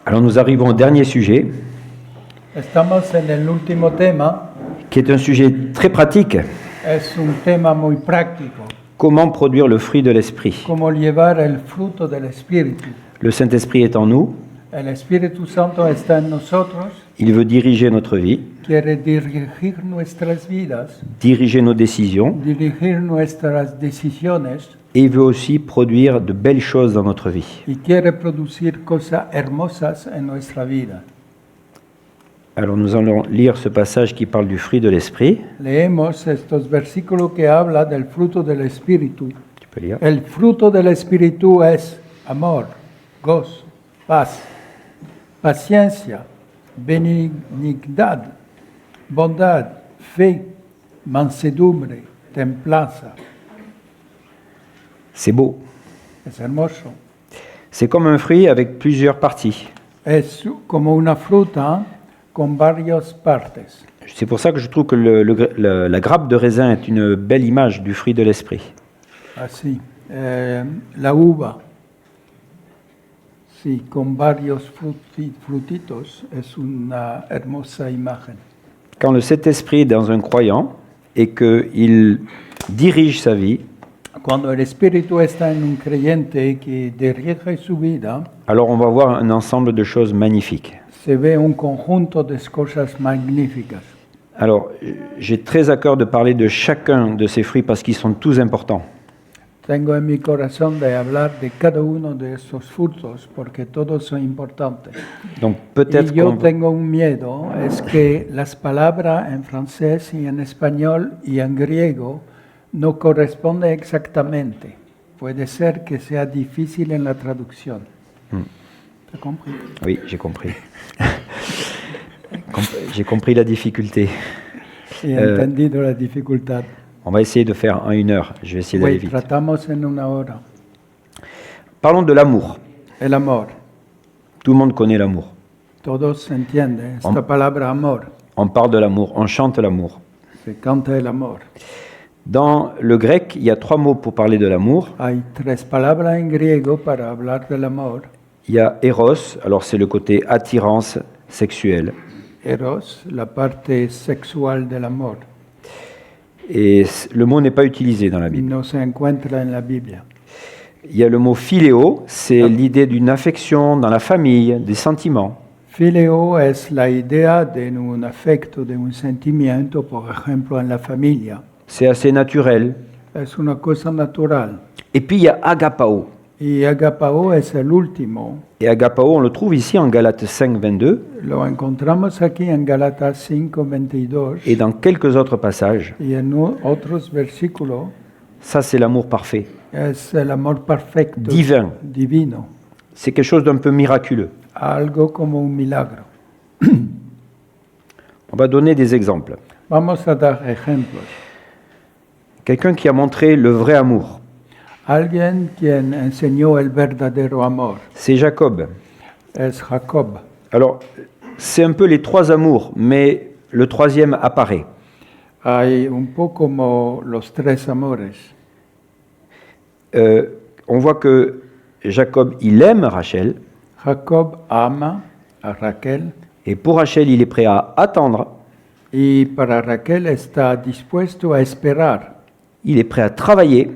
Alors nous arrivons au dernier sujet, Estamos en el último tema, qui est un sujet très pratique. es un tema muy práctico, Comment produire le fruit de l'esprit? cómo llevar el fruto del Espíritu. Le Saint-Esprit est en nous, El Espíritu Santo está en nosotros, il veut diriger notre vie, quiere dirigir nuestras vidas, diriger nos décisions, dirigir nuestras decisiones et il veut aussi produire de belles choses dans notre vie. y quiere producir cosas hermosas en nuestra vida. Alors nous allons lire ce passage qui parle du fruit de l'esprit. Leemos estos versículos que habla del fruto del Espíritu. Tu peux lire. El fruto del Espíritu es amor, gozo, paz, paciencia, benignidad, bondad, fe, mansedumbre, templanza. C'est beau. Es hermoso. C'est comme un fruit avec plusieurs parties. Es como una fruta con varias partes. C'est pour ça que je trouve que la grappe de raisin est une belle image du fruit de l'esprit. Así. La uva, sí, con varios frutitos, es una hermosa imagen. Quand le Saint-Esprit est dans un croyant et qu'il dirige sa vie, Cuando el Espíritu está en un creyente que dirige su vida, alors on va voir un ensemble de choses magnifiques. se ve un conjunto de cosas magníficas. Alors, j'ai très à cœur de parler de chacun de ces fruits parce qu'ils sont tous importants. Tengo en mi corazón de hablar de cada uno de esos frutos porque todos son importantes. Donc Y peut-être yo qu'on tengo un miedo, es que las palabras en francés y en español y en griego no corresponden exactamente. Puede ser que sea difícil en la traducción. ¿Te compris? Oui, j'ai compris. J'ai compris la difficulté. He entendido la dificultad. On va essayer de faire en 1 heure. Je vais essayer d'aller Bueno, vite. tratamos en una hora. Parlons de l'amour. El amor. Tout le monde connaît l'amour. Todos entienden esta palabra amor. On parle de l'amour, on chante l'amour. Se canta el amor. Dans le grec, il y a 3 mots pour parler de l'amour. Hay 3 palabras en griego para hablar del amor. Il y a eros, alors c'est le côté attirance sexuelle. Eros, la parte sexual del amor. Et le mot n'est pas utilisé dans la Y Bible. no se encuentra en la Biblia. Il y a le mot philéo, c'est l'idée d'une affection dans la famille, des sentiments. Filio es la idea de un afecto, de un sentimiento, por ejemplo, en la familia. C'est assez naturel. Es una cosa natural. Et puis il y a agapao. Y agapao es el último. Et agapao, on le trouve ici en Galates 5, 22 Lo encontramos aquí en Gálatas 5:22 et dans quelques autres passages. y en otros versículos. Ça, c'est l'amour parfait, Es el amor perfecto, divin. divino, C'est quelque chose d'un peu miraculeux. algo como un milagro. On va donner des exemples. Vamos a dar ejemplos. Quelqu'un qui a montré le vrai amour, Alguien quien enseñó el verdadero amor c'est Jacob. es Jacob. Alors, c'est un peu les 3 amours, mais le 3e apparaît. Hay un poco como los 3 amores. On voit que Jacob, il aime Rachel, Jacob ama a Raquel et pour Rachel, il est prêt à attendre, y para Raquel está dispuesto a esperar, il est prêt à travailler,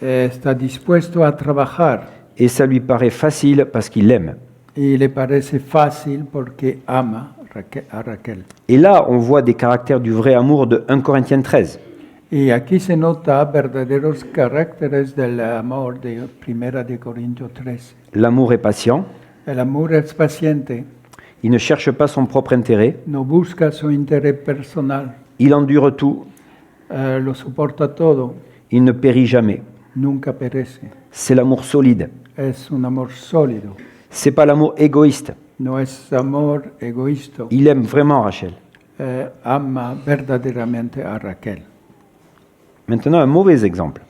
está dispuesto a trabajar et ça lui paraît facile parce qu'il l'aime. y le parece fácil porque ama a Raquel. Et là, on voit des caractères du vrai amour de 1 Corinthiens 13. Y aquí se nota verdaderos caracteres del amor de 1 de Corintios 13. L'amour est patient, El amor es paciente, il ne cherche pas son propre intérêt, no busca su interés personal, il endure tout, lo soporta todo, il ne périt jamais. nunca perece. C'est l'amour solide. Es un amor sólido, C'est pas l'amour égoïste. no es amor egoísta. Il aime vraiment Rachel. Ama verdaderamente a Raquel. Maintenant, un mauvais exemple.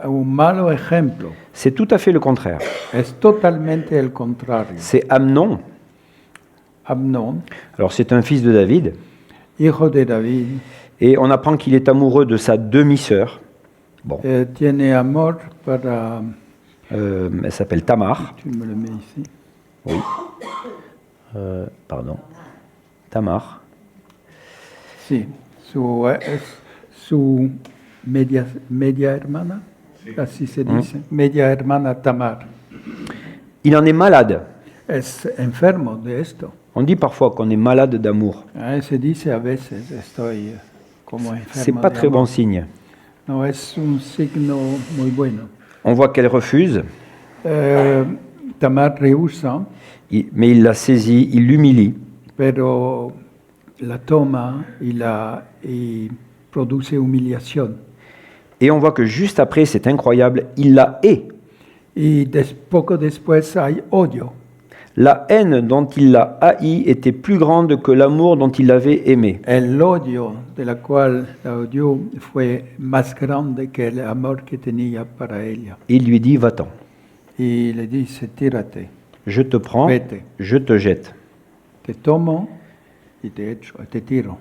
Un malo ejemplo C'est tout à fait le contraire. es totalmente el contrario. C'est Amnon. Amnón, Alors, c'est un fils de David. hijo de David, Et on apprend qu'il est amoureux de sa demi-sœur. Bon, tiene amor para... elle s'appelle Tamar. Tu me le mets ici. Oui. Pardon. Tamar. Sí, su media hermana, así se dice, media hermana Tamar, Il en est malade. es enfermo de esto. On dit parfois qu'on est malade d'amour. Se dice a veces, estoy como C'est enfermo pas de très bon amor. signe. No es un signo muy bueno. On voit qu'elle refuse, Tamar rehúsa, mais il la saisit, il l'humilie. pero la toma y produce humillación. Et on voit que juste après, c'est incroyable, il la hait. Y poco después hay odio. La haine dont il l'a haï était plus grande que l'amour dont il l'avait aimé. El odio de la cual la odió fue más grande que el amor que tenía para ella. Il lui dit, va-t'en. Y le dice, tírate, Je te prends, vete, je te jette. te tomo y te tiro.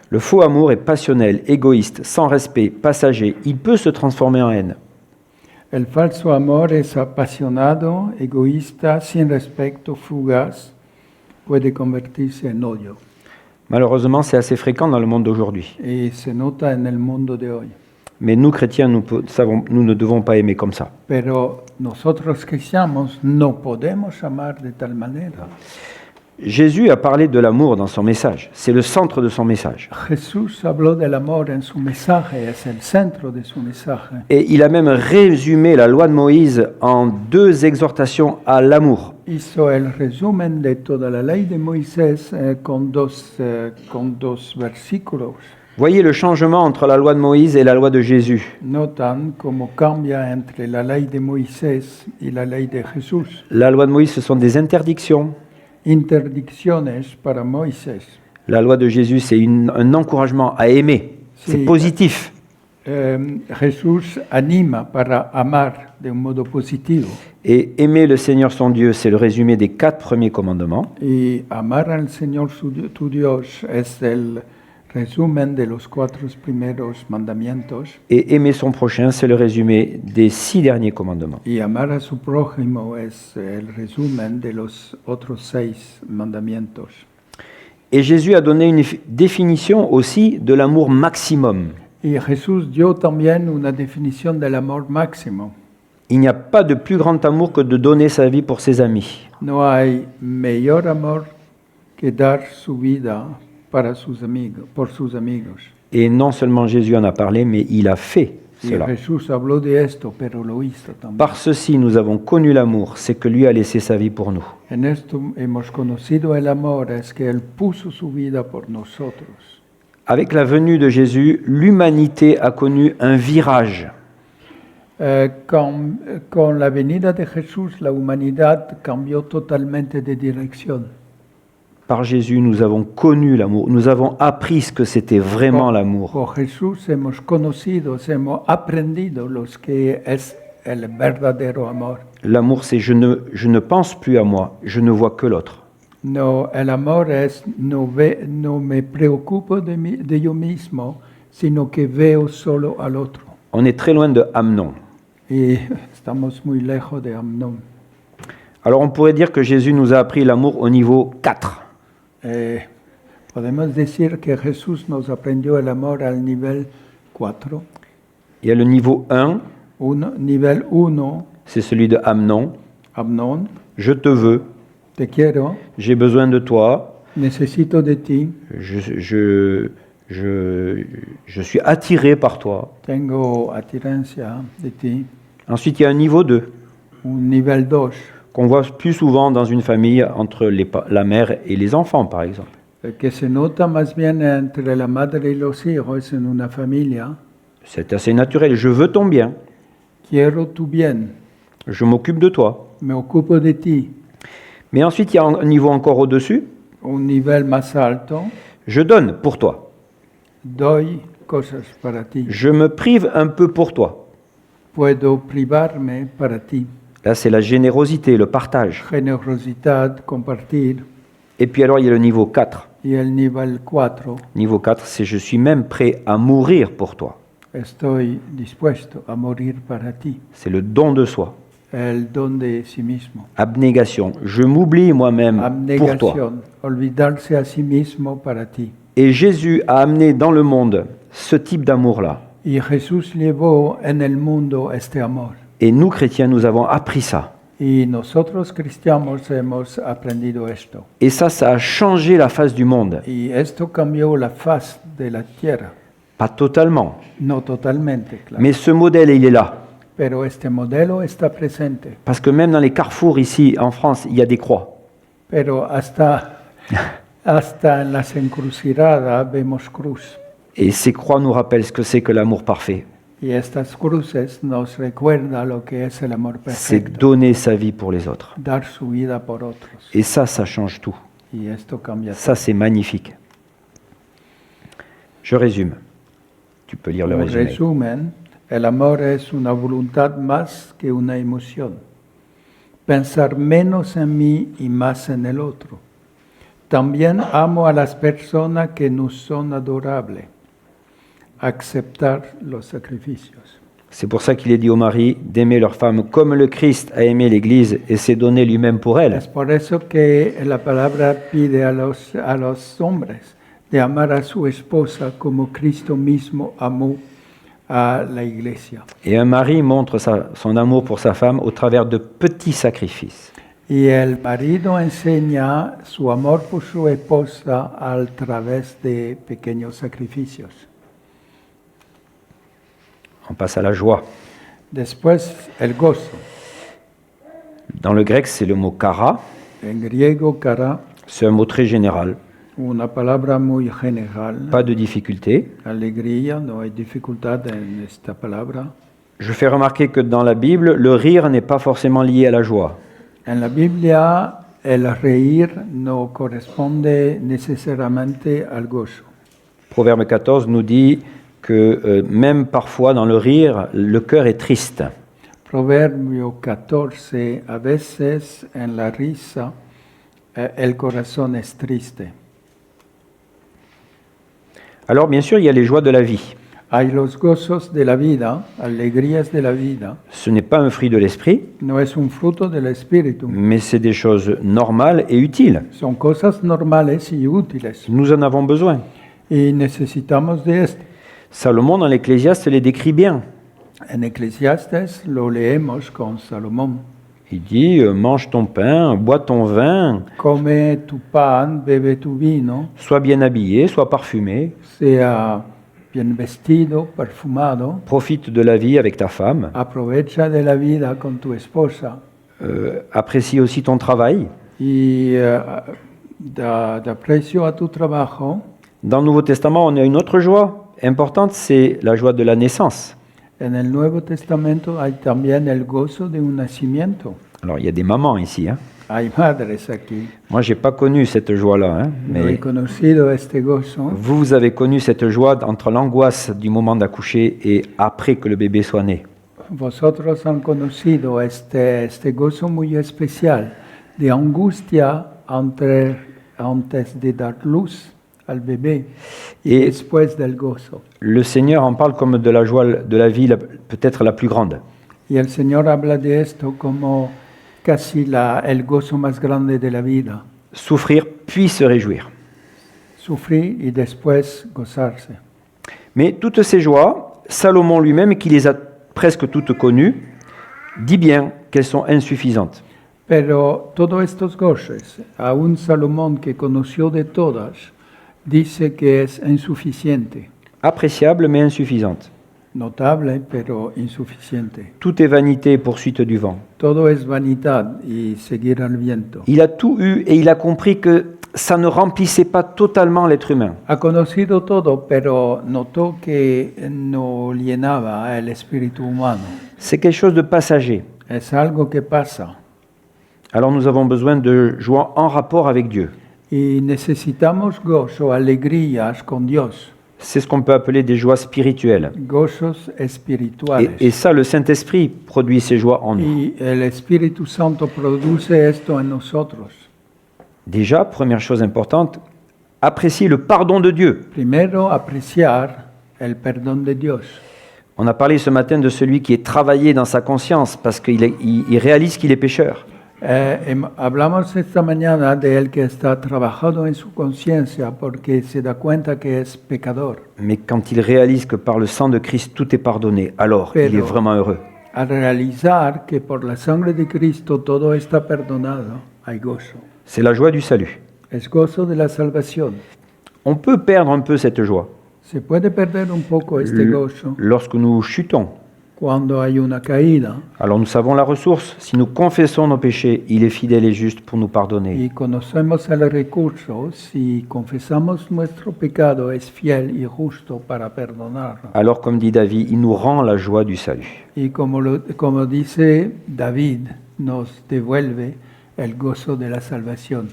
Le faux amour est passionnel, égoïste, sans respect, passager. Il peut se transformer en haine. El falso amor es apasionado, egoísta, sin respeto, fugaz, puede convertirse en odio. Malheureusement, c'est assez fréquent dans le monde d'aujourd'hui. Y se nota en el mundo de hoy. Mais nous, chrétiens, nous ne devons pas aimer comme ça. Pero nosotros cristianos no podemos amar de tal manera. Jésus a parlé de l'amour dans son message. C'est le centre de son message. Jesús habló del amor en su mensaje, es el centro de su mensaje. Et il a même résumé la loi de Moïse en 2 exhortations à l'amour. Hizo el resumen de toda la ley de Moisés con dos versículos. Voyez le changement entre la loi de Moïse et la loi de Jésus. Notan cómo cambia entre la ley de Moisés y la ley de Jesús. La loi de Moïse, ce sont des interdictions. Interdicciones para Moisés. La loi de Jésus, c'est un encouragement à aimer. C'est Sí. positif. Jesús anima para amar de un modo positivo. Et aimer le Seigneur son Dieu, c'est le résumé des 4 premiers commandements. Y amar al Señor tu Dios es el resumen de los 4 primeros mandamientos. Et aimer son prochain, c'est le résumé des 6 derniers commandements. Y amar a su prójimo es el resumen de los otros 6 mandamientos. Et Jésus a donné une définition aussi de l'amour maximum. Y Jesús dio también una definición del amor máximo. Il n'y a pas de plus grand amour que de donner sa vie pour ses amis. No hay mayor amor que dar su vida para sus amigos, por sus amigos. Et non seulement Jésus en a parlé, mais il a fait Y cela. Jesús habló de esto, pero lo hizo también. Par ceci, nous avons connu l'amour, c'est que lui a laissé sa vie pour nous. En esto hemos conocido el amor, es que Él puso su vida por nosotros. Avec la venue de Jésus, l'humanité a connu un virage. Con la venida de Jesús, la humanidad cambió totalmente de dirección. Par Jésus, nous avons connu l'amour. Nous avons appris ce que c'était vraiment l'amour. Por Jesús hemos conocido, hemos aprendido los que es el verdadero amor. L'amour, c'est je ne pense plus à moi, je ne vois que l'autre. No, el amor es no me preocupo de yo mismo, sino que veo solo al otro. On est très loin de Amnon. Y estamos muy lejos de Amnón. Alors on pourrait dire que Jésus nous a appris l'amour au niveau 4. Podemos decir que Jesús nos aprendió el amor al nivel 4. Il y a le niveau 1, Nivel 1, c'est celui de Amnon. Amnón, Je te veux, te quiero, j'ai besoin de toi, necesito de ti, je suis attiré par toi. tengo atirancia de ti. Ensuite, il y a un niveau 2 Un nivel 2, qu'on voit plus souvent dans une famille entre la mère et les enfants, par exemple. que se nota más bien entre la madre y los hijos en una familia. C'est assez naturel. Je veux ton bien. Quiero tu bien, Je m'occupe de toi. me ocupo de ti. Mais ensuite, il y a un niveau encore au-dessus. Un nivel más alto, Je donne pour toi. doy cosas para ti. Je me prive un peu pour toi. Puedo privarme para ti. Là, c'est la générosité, le partage. Generosidad, compartir. Et puis alors, il y a le niveau 4. Y el nivel 4, Niveau 4, c'est je suis même prêt à mourir pour toi. estoy dispuesto a morir para ti. C'est le don de soi. el don de sí mismo. Abnégation. Je m'oublie moi-même pour toi. Abnegación, olvidarse a sí mismo para ti. Et Jésus a amené dans le monde ce type d'amour-là. Y Jesús llevó en el mundo este amor. Et nous, chrétiens, nous avons appris ça. Y nosotros cristianos hemos aprendido esto. Et ça a changé la face du monde. Y esto cambió la faz de la tierra. Pas totalement. No totalmente, claro. Mais ce modèle, il est là. Pero este modelo está presente. Parce que même dans les carrefours ici, en France, il y a des croix. Pero hasta en las encrucijadas vemos cruz. Et ces croix nous rappellent ce que c'est que l'amour parfait. Y estas cruces nos recuerda lo que es el amor C'est perfecto. donner sa vie pour les autres. Dar su vida por otros. Et ça change tout. Y esto cambia Ça, c'est magnifique. Je résume. Tu peux lire le todo. En résumé. resumen, el amor es una voluntad más que una emoción. Pensar menos en mí y más en el otro. También amo a las personas que nos son adorables. Acceptar los sacrificios. C'est pour ça qu'il est dit aux maris d'aimer leur femme comme le Christ a aimé l'Église et s'est donné lui-même pour elle. Es por eso que la palabra pide a los hombres de amar a su esposa como Cristo mismo amó a la iglesia. Et un mari montre son amour pour sa femme au travers de petits sacrifices. Y el marido enseña su amor por su esposa a través de pequeños sacrificios. On passe à la joie. Después, el gozo. Dans le grec, c'est le mot kara. En griego, kara, C'est un mot très général. una palabra muy general. Pas de difficulté. Alegría, no hay dificultad en esta palabra. Je fais remarquer que dans la Bible, le rire n'est pas forcément lié à la joie. En la Biblia, el reír no corresponde necesariamente al gozo. Proverbe 14 nous dit que même parfois dans le rire, le cœur est triste. Proverbio 14, a veces en la risa, el corazón es triste. Alors bien sûr, il y a les joies de la vie. Hay los gozos de la vida, alegrías de la vida. Ce n'est pas un fruit de l'esprit, No es un fruto del espíritu. mais c'est des choses normales et utiles. Son cosas normales y útiles. Nous en avons besoin. Y necesitamos de esto. Salomon, dans l'Ecclésiaste, les décrit bien. En Eclesiastes lo leemos con Salomón. Il dit mange ton pain, bois ton vin, Come tu pan, bebe tu vino, sois bien habillé, sois parfumé, sea bien vestido, perfumado, profite de la vie avec ta femme, aprovecha de la vida con tu esposa apprécie aussi ton travail. y da aprecio a tu trabajo. Dans le Nouveau Testament, on a une autre joie importante, c'est la joie de la naissance. En el Nuevo Testamento hay también el gozo de un nacimiento. Alors, il y a des mamans ici. Hein. Hay madres aquí. Moi, je n'ai pas connu cette joie-là. Hein, No he mais conocido este gozo. vous avez connu cette joie entre l'angoisse du moment d'accoucher et après que le bébé soit né. Vosotros han conocido este gozo muy especial de angustia antes de dar luz al bebé y Et después del gozo. le Seigneur en parle comme de la joie de la vie peut-être la plus grande. Y el Señor habla de esto como casi el gozo más grande de la vida. Souffrir puis se réjouir. Sufrir y después gozarse. Mais toutes ces joies, Salomon lui-même, qui les a presque toutes connues, dit bien qu'elles sont insuffisantes. Pero todos estos gozos, aún Salomón que conoció de todas, dice que es insuficiente. Appréciables mais insuffisantes. Notable, pero insuficiente. Tout est vanité et poursuite du vent. Todo es vanidad y seguir al viento. Il a tout eu et il a compris que ça ne remplissait pas totalement l'être humain. Ha conocido todo, pero notó que no llenaba el espíritu humano. C'est quelque chose de passager. Es algo que pasa. Alors nous avons besoin de joie en rapport avec Dieu. Y necesitamos gozo, alegrías con Dios. C'est ce qu'on peut appeler des joies spirituelles. Gozos espirituales. Et ça, le Saint-Esprit produit ces joies en nous. Y el Espíritu Santo produce esto en nosotros. Déjà, première chose importante, apprécier le pardon de Dieu. Primero, apreciar el perdón de Dios. On a parlé ce matin de celui qui est travaillé dans sa conscience parce qu'il réalise qu'il est pécheur. Hablamos esta mañana de él que está trabajado en su conciencia porque se da cuenta que es pecador. Mais quand il réalise que par le sang de Christ tout est pardonné, alors il est vraiment heureux. Al realizar que por la sangre de Cristo todo está perdonado, hay gozo. C'est la joie du salut. Es gozo de la salvación. On peut perdre un peu cette joie Se puede perder un poco este gozo lorsque nous chutons. cuando hay una caída Alors nous savons la ressource. Si nous confessons nos péchés, il est fidèle et juste pour nous pardonner. y conocemos el recurso. Si confesamos nuestro pecado, es fiel y justo para perdonarnos. Alors comme dit David, il nous rend la joie du salut. Y como dice David, nos devuelve el gozo de la salvación.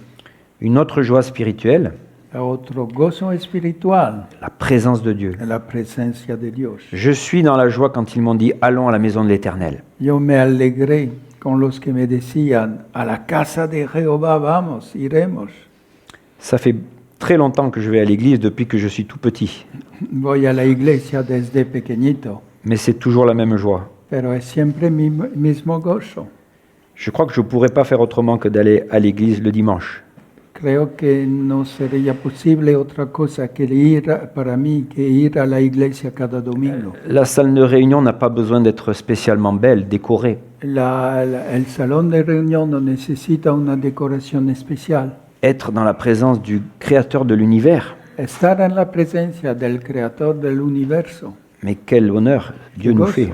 Une autre joie spirituelle, Otro gozo espiritual, la présence de Dieu. la presencia de Dios. Je suis dans la joie quand ils m'ont dit « Allons à la maison de l'Éternel Yo me alegré con los que me decían, a la casa de Jehová vamos, iremos. ». Ça fait très longtemps que je vais à l'église depuis que je suis tout petit. Voy a la iglesia desde pequeñito, Mais c'est toujours la même joie. pero es siempre mi mismo gozo. Je crois que je ne pourrais pas faire autrement que d'aller à l'église le dimanche. Creo que no sería posible otra cosa que ir para mí que ir a la iglesia cada domingo. La salle de réunion n'a pas besoin d'être spécialement belle, décorée. El salón de reunión no necesita una decoración especial. Être dans la présence du Créateur de l'univers. Estar en la presencia del Creador del universo. Mais quel honneur Dieu nous gozo. fait.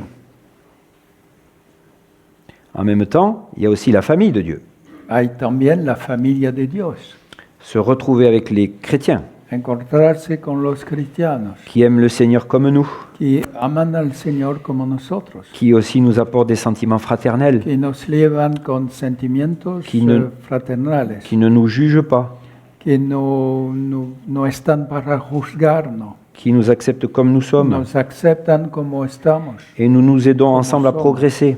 En même temps, il y a aussi la famille de Dieu. Hay también la familia de Dios. Se retrouver avec les chrétiens Encontrarse con los cristianos qui aiment le Seigneur comme nous, que aman al Señor como nosotros, qui aussi nous apportent des sentiments fraternels, que nos llevan con sentimientos fraternales, qui ne nous jugent pas, que no están para juzgarnos, qui nous acceptent comme nous sommes, nos aceptan como estamos et nous nous aidons ensemble à somos. progresser.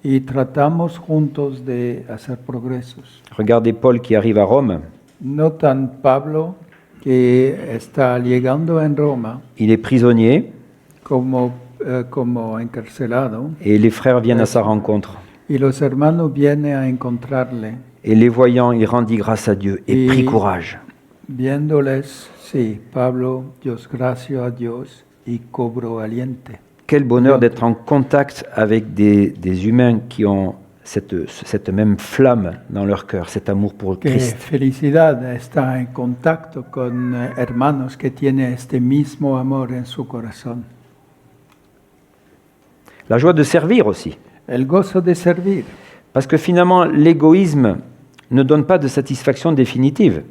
y tratamos juntos de hacer progresos. Regardez Paul qui arrive à Rome, Notan Pablo que está llegando en Roma il est prisonnier como encarcelado et les frères viennent à sa rencontre. y los hermanos vienen a encontrarle. Et les voyant, il rendit grâce à Dieu et prit courage. Viéndoles, sí, Pablo dio gracias a Dios y cobró aliente. Quel bonheur d'être en contact avec des humains qui ont cette même flamme dans leur cœur, cet amour pour Qué Christ. felicidad estar en contacto con hermanos que tienen este mismo amor en su corazón. La joie de servir aussi. El gozo de servir. Parce que finalement, l'égoïsme ne donne pas de satisfaction définitive.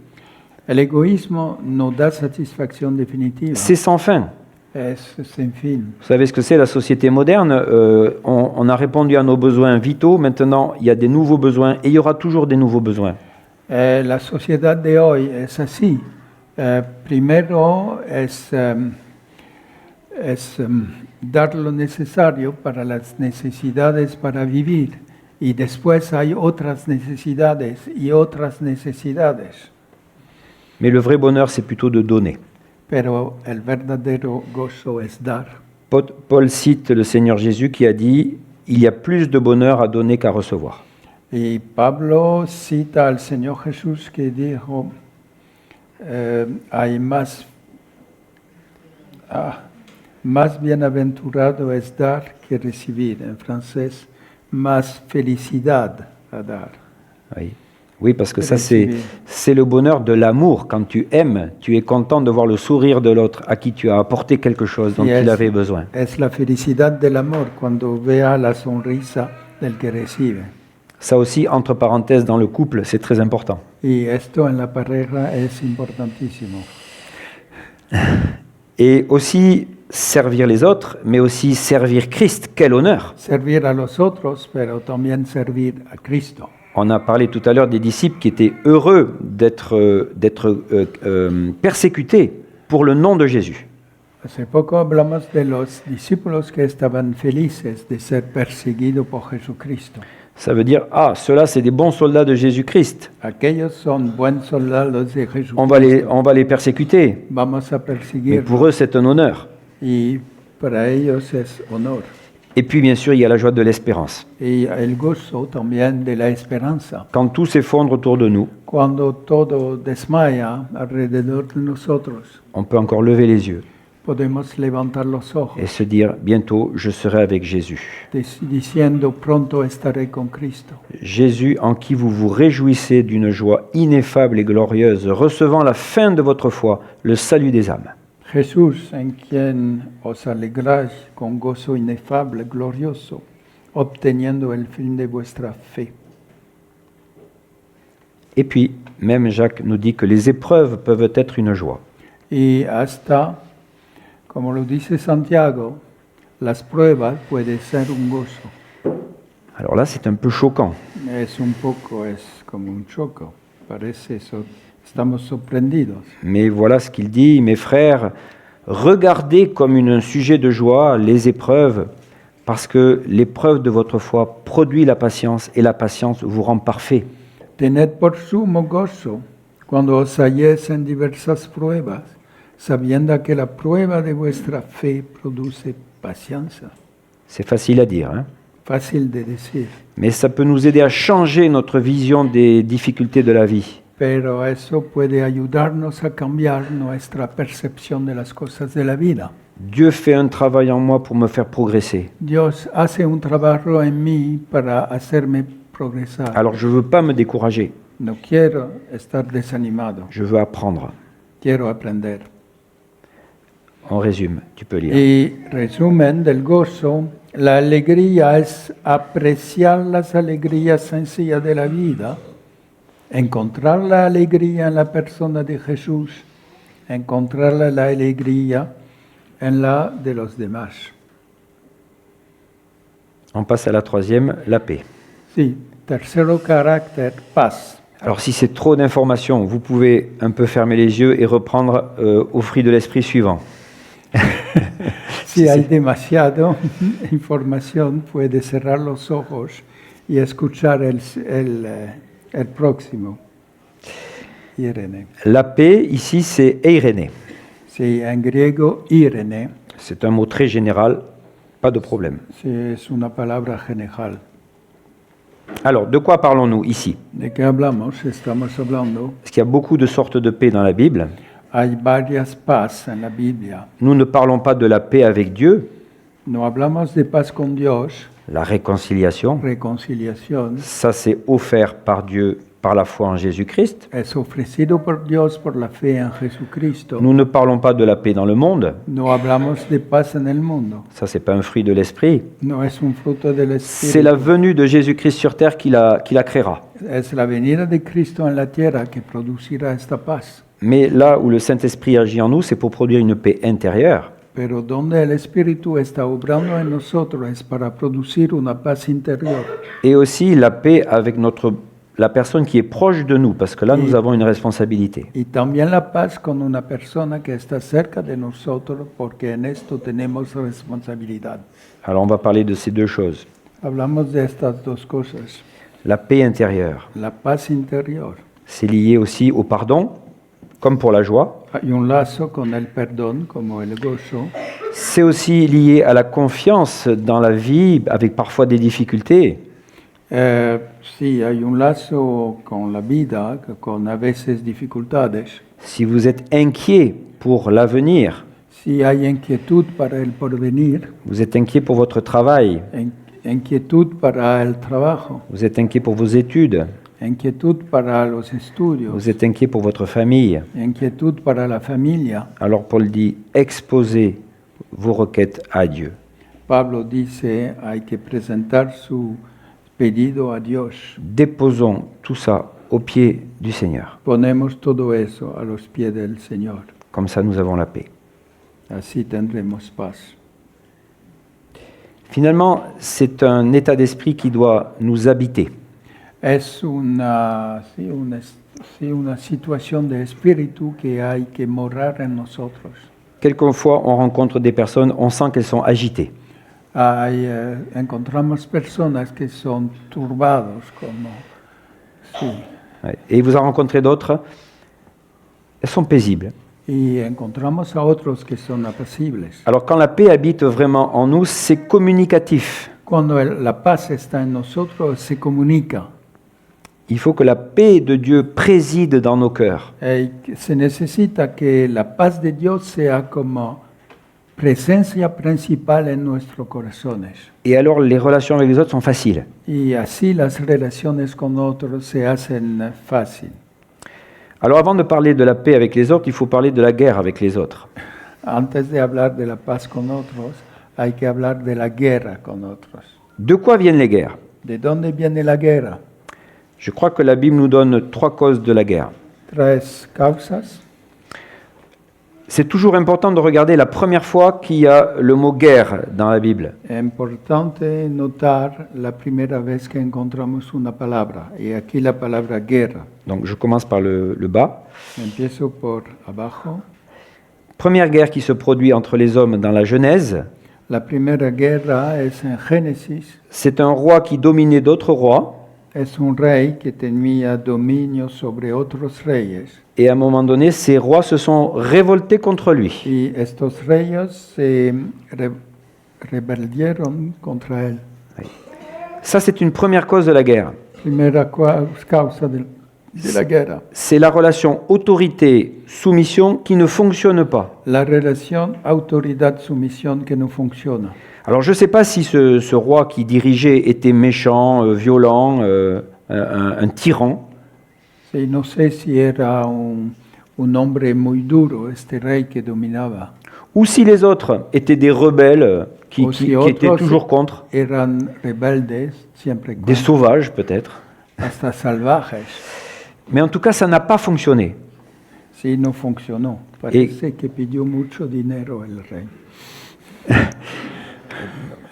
El egoísmo no da satisfacción definitiva. C'est sans fin. Es sin fin. Vous savez ce que c'est la société moderne? On a répondu à nos besoins vitaux, maintenant il y a des nouveaux besoins et il y aura toujours des nouveaux besoins. La sociedad de hoy es así. Primero es dar lo necesario para las necesidades para vivir y después hay otras necesidades y otras necesidades. Mais le vrai bonheur, c'est plutôt de donner. Pero el verdadero gozo es dar. Paul cite le Seigneur Jésus qui a dit « Il y a plus de bonheur à donner qu'à recevoir ». Y Pablo cita al Señor Jesús que dijo, hay más bienaventurado es dar que recibir. En francés, más felicidad a dar. Oui, parce que ça, c'est le bonheur de l'amour. Quand tu aimes, tu es content de voir le sourire de l'autre à qui tu as apporté quelque chose dont il avait besoin. Es la felicidad del amor cuando vea la sonrisa del que recibe. Ça aussi, entre parenthèses, dans le couple, c'est très important. Y esto en la pareja es importantísimo. Et aussi servir les autres, mais aussi servir Christ. Quel honneur! Servir a los otros, pero también servir a Cristo. On a parlé tout à l'heure des disciples qui étaient heureux d'être persécutés pour le nom de Jésus. Hace poco hablamos de los discípulos que estaban felices de ser perseguidos por Jesucristo. Ça veut dire, ceux-là, c'est des bons soldats de Jésus-Christ. Aquellos son buenos soldados de Jesucristo. On va les persécuter. Vamos a Mais perseguir. pour eux, c'est un honneur. Y para ellos es honor. Et puis, bien sûr, il y a la joie de l'espérance. Y el gozo también de la esperanza. Quand tout s'effondre autour de nous, Cuando todo desmaya alrededor de nosotros, on peut encore lever les yeux podemos levantar los ojos et se dire, bientôt, je serai avec Jésus. diciendo, pronto estaré con Cristo. Jésus en qui vous vous réjouissez d'une joie ineffable et glorieuse, recevant la fin de votre foi, le salut des âmes. Jesús, en quien os alegráis con gozo inefable, glorioso, obteniendo el fin de vuestra fe. Et puis, même Jacques nous dit que les épreuves peuvent être une joie. Y hasta, como lo dice Santiago, las pruebas pueden ser un gozo. Alors là, c'est un peu choquant. Es como un choco, parece eso. Estamos sorprendidos. Mais voilà ce qu'il dit, mes frères, regardez comme un sujet de joie les épreuves, parce que l'épreuve de votre foi produit la patience, et la patience vous rend parfait. Tened por sumo gozo cuando os halléis en diversas pruebas, sabiendo que la prueba de vuestra fe produce paciencia. C'est facile à dire, hein? Fácil de decir, Mais ça peut nous aider à changer notre vision des difficultés de la vie. pero eso puede ayudarnos a cambiar nuestra percepción de las cosas de la vida. Dieu fait un travail en moi pour me faire progresser. Dios hace un trabajo en mí para hacerme progresar. Alors je ne veux pas me décourager, No quiero estar desanimado, je veux apprendre. quiero aprender. On résume, tu peux lire. Y resumen del gozo, la alegría es apreciar las alegrías sencillas de la vida, encontrar la alegría en la persona de Jesús, encontrar la alegría en la de los demás. On passe à la troisième, la paix. Sí, tercero carácter, paz. Alors si c'est trop d'informations, vous pouvez un peu fermer les yeux et reprendre au fruit de l'esprit suivant. Si hay demasiado información, puede cerrar los ojos y escuchar el próximo. Irene. La paix, ici, c'est eirene. Sí, en griego, irene. C'est un mot très général, pas de problème. Sí, es una palabra general. Alors, de quoi parlons-nous ici? ¿De qué hablamos? Estamos hablando. Parce qu'il y a beaucoup de sortes de paix dans la Bible. Hay varias paz en la Biblia. Nous ne parlons pas de la paix avec Dieu, No hablamos de paz con Dios, la réconciliation. reconciliación. Ça, c'est offert par Dieu par la foi en Jésus-Christ. Es ofrecido por Dios por la fe en Jesucristo. Nous ne parlons pas de la paix dans le monde. No hablamos de paz en el mundo. Ça, c'est pas un fruit de l'esprit. No es un fruto del C'est la Espíritu. venue de Jésus-Christ sur terre qui la créera. Es la venida de Cristo en la tierra que producirá esta paz. Mais là où le Saint-Esprit agit en nous, c'est pour produire une paix intérieure. Pero donde el Espíritu está obrando en nosotros es para producir una paz interior. Et aussi la paix avec la personne qui est proche de nous, parce que là, nous avons une responsabilité. Y también la paz con una persona que está cerca de nosotros, porque en esto tenemos responsabilidad. Alors, on va parler de ces deux choses. Hablamos de estas dos cosas. La paix intérieure, La paz interior. c'est lié aussi au pardon, comme pour la joie. Hay un lazo con el perdón, como el gozo. C'est aussi lié à la confiance dans la vie, avec parfois des difficultés. Sí, hay un lazo con la vida, con a veces dificultades. Si vous êtes inquiet pour l'avenir, Si hay inquietud para el porvenir, vous êtes inquiet pour votre travail, inquietud para el trabajo, vous êtes inquiet pour vos études, inquietud para los estudios, vous êtes inquiet pour votre famille. inquietud para la familia. Alors Paul dit, exposez vos requêtes à Dieu. Pablo dice, hay que presentar su pedido a Dios. Déposons tout ça aux pieds du Seigneur. Ponemos todo eso a los pies del Señor. Comme ça, nous avons la paix. Así tendremos paz. Finalement, c'est un état d'esprit qui doit nous habiter. Es una situación de espíritu que hay que morar en nosotros. Quelquefois, on rencontre des personnes, on sent qu'elles sont agitées. Encontramos personas que son turbados, como... Sí. Ouais. Et vous en rencontrez d'autres, elles sont paisibles. y encontramos a otros que son apacibles. Alors quand la paix habite vraiment en nous, c'est communicatif. Cuando la paz está en nosotros, se comunica. Il faut que la paix de Dieu préside dans nos cœurs. Se necesita que la paz de Dios sea como presencia principal en nuestros corazones. Et alors les relations avec les autres sont faciles. Y así las relaciones con otros se hacen fácil. Alors avant de parler de la paix avec les autres, il faut parler de la guerre avec les autres. Antes de hablar de la paz con otros, hay que hablar de la guerra con otros. De quoi viennent les guerres? ¿De dónde viene la guerra? Je crois que la Bible nous donne 3 causes de la guerre. 3 causas. C'est toujours important de regarder la première fois qu'il y a le mot guerre dans la Bible. Es importante notar la primera vez que encontramos una palabra, y aquí la palabra guerra. Donc je commence par le bas. Empiezo por abajo. Première guerre qui se produit entre les hommes dans la Genèse. La primera guerra es en Génesis. C'est un roi qui dominait d'autres rois. Es un rey que tenía dominio sobre otros reyes. Et à un moment donné, ces rois se sont révoltés contre lui. Y estos reyes se rebelaron contra él. Ça, c'est une première cause de la guerre. Primera causa de la guerra. C'est la relation autorité-soumission qui ne fonctionne pas. La relación autoridad-sumisión que no funciona. Alors, je ne sais pas si ce roi qui dirigeait était méchant, violent, un tyran. Sí, no sé si era un hombre muy duro, este rey que dominaba. Ou si les autres étaient des rebelles qui étaient toujours contre. Eran rebeldes, siempre des sauvages peut-être. Hasta salvajes. Mais en tout cas, ça n'a pas fonctionné. Sí, no funcionó. Parece que pidió mucho dinero el rey.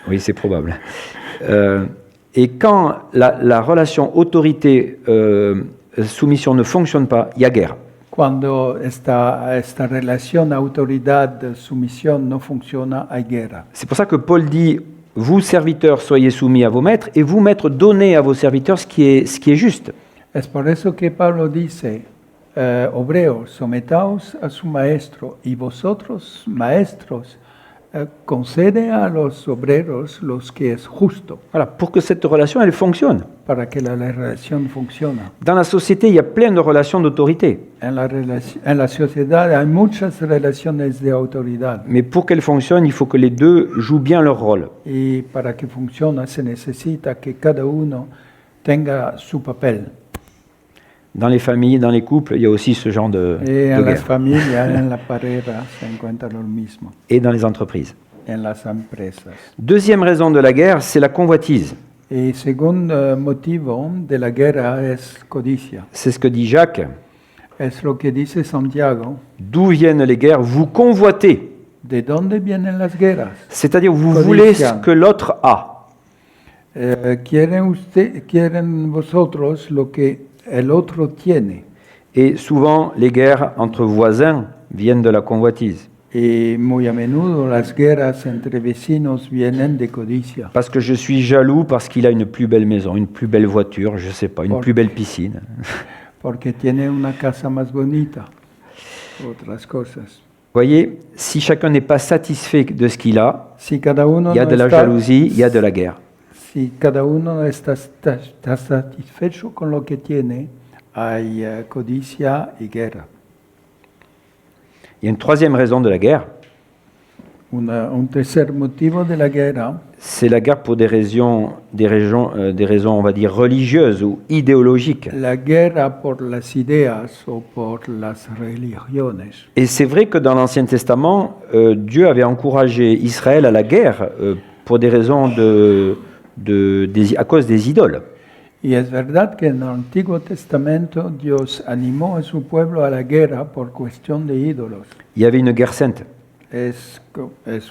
Oui, c'est probable. Et quand la relation autorité-soumission ne fonctionne pas, il y a guerre. Cuando esta relación autoridad-sumisión no funciona, hay guerra. C'est pour ça que Paul dit, vous serviteurs, soyez soumis à vos maîtres, et vous maîtres, donnez à vos serviteurs ce qui est juste. Es por eso que Pablo dice, obreros, sometaos a su maestro, y vosotros, maestros, concede a los obreros los que es justo. Voilà, pour que cette relation, elle fonctionne. Para que la relación funcione. Dans la société, il y a plein de relations d'autorité. En la sociedad hay muchas relaciones de autoridad. Mais pour qu'elles fonctionnent, il faut que les deux jouent bien leur rôle. Y para que funcione, se necesita que cada uno tenga su papel. Dans les familles, dans les couples, il y a aussi ce genre de en guerre. las familias, en la pareja, se encuentra lo mismo. Et dans les entreprises. En las empresas. Deuxième raison de la guerre, c'est la convoitise. Y segundo motivo de la guerra es codicia. C'est ce que dit Jacques. Es lo que dice Santiago. D'où viennent les guerres? Vous convoitez. ¿De dónde vienen las guerras? C'est-à-dire vous Codicia. voulez ce que l'autre a. Quieren vosotros lo que el otro tiene. Et souvent, les guerres entre voisins viennent de la convoitise. Y muy a menudo las guerras entre vecinos vienen de codicia. Parce que je suis jaloux parce qu'il a une plus belle maison, une plus belle voiture, je sais pas, une plus belle piscine. Porque tiene una casa más bonita. Otras cosas. Voyez, si chacun n'est pas satisfait de ce qu'il a, Si cada uno il y a de la jalousie, il y a de la guerre. Si cada uno está satisfecho con lo que tiene, hay codicia y guerra. Il y a une troisième raison de la guerre, Un tercer motivo de la guerra, c'est la guerre pour des raisons, on va dire, religieuses ou idéologiques. la guerra por las ideas o por las religiones. Et c'est vrai que dans l'Ancien Testament, Dieu avait encouragé Israël à la guerre pour des raisons à cause des idoles. Y es verdad que en el Antiguo Testamento Dios animó a su pueblo a la guerra por cuestión de ídolos. Il y avait une guerre sainte. Es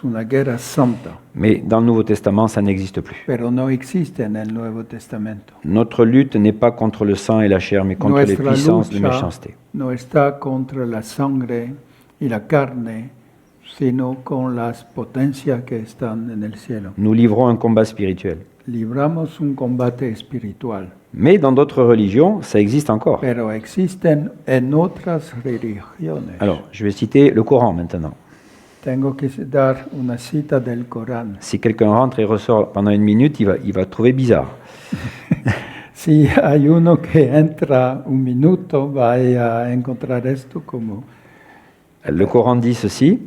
una guerra santa, Mais dans le Nouveau Testament, ça n'existe plus. pero no existe en el Nuevo Testamento. Notre lutte n'est pas contre le sang et la chair, mais contre les Nuestra puissances de lucha méchanceté. no está contra la sangre y la carne, sino con las potencias que están en el cielo. Nous livrons un combat spirituel. libramos un combate espiritual, Mais dans d'autres religions, ça existe encore. pero existen en otras religiones. Alors, je vais citer le Coran maintenant. Tengo que dar una cita del Corán. Si quelqu'un rentre et ressort pendant une minute, il va trouver bizarre. Si hay uno que entra un minuto, va a encontrar esto como... Le Coran dit ceci: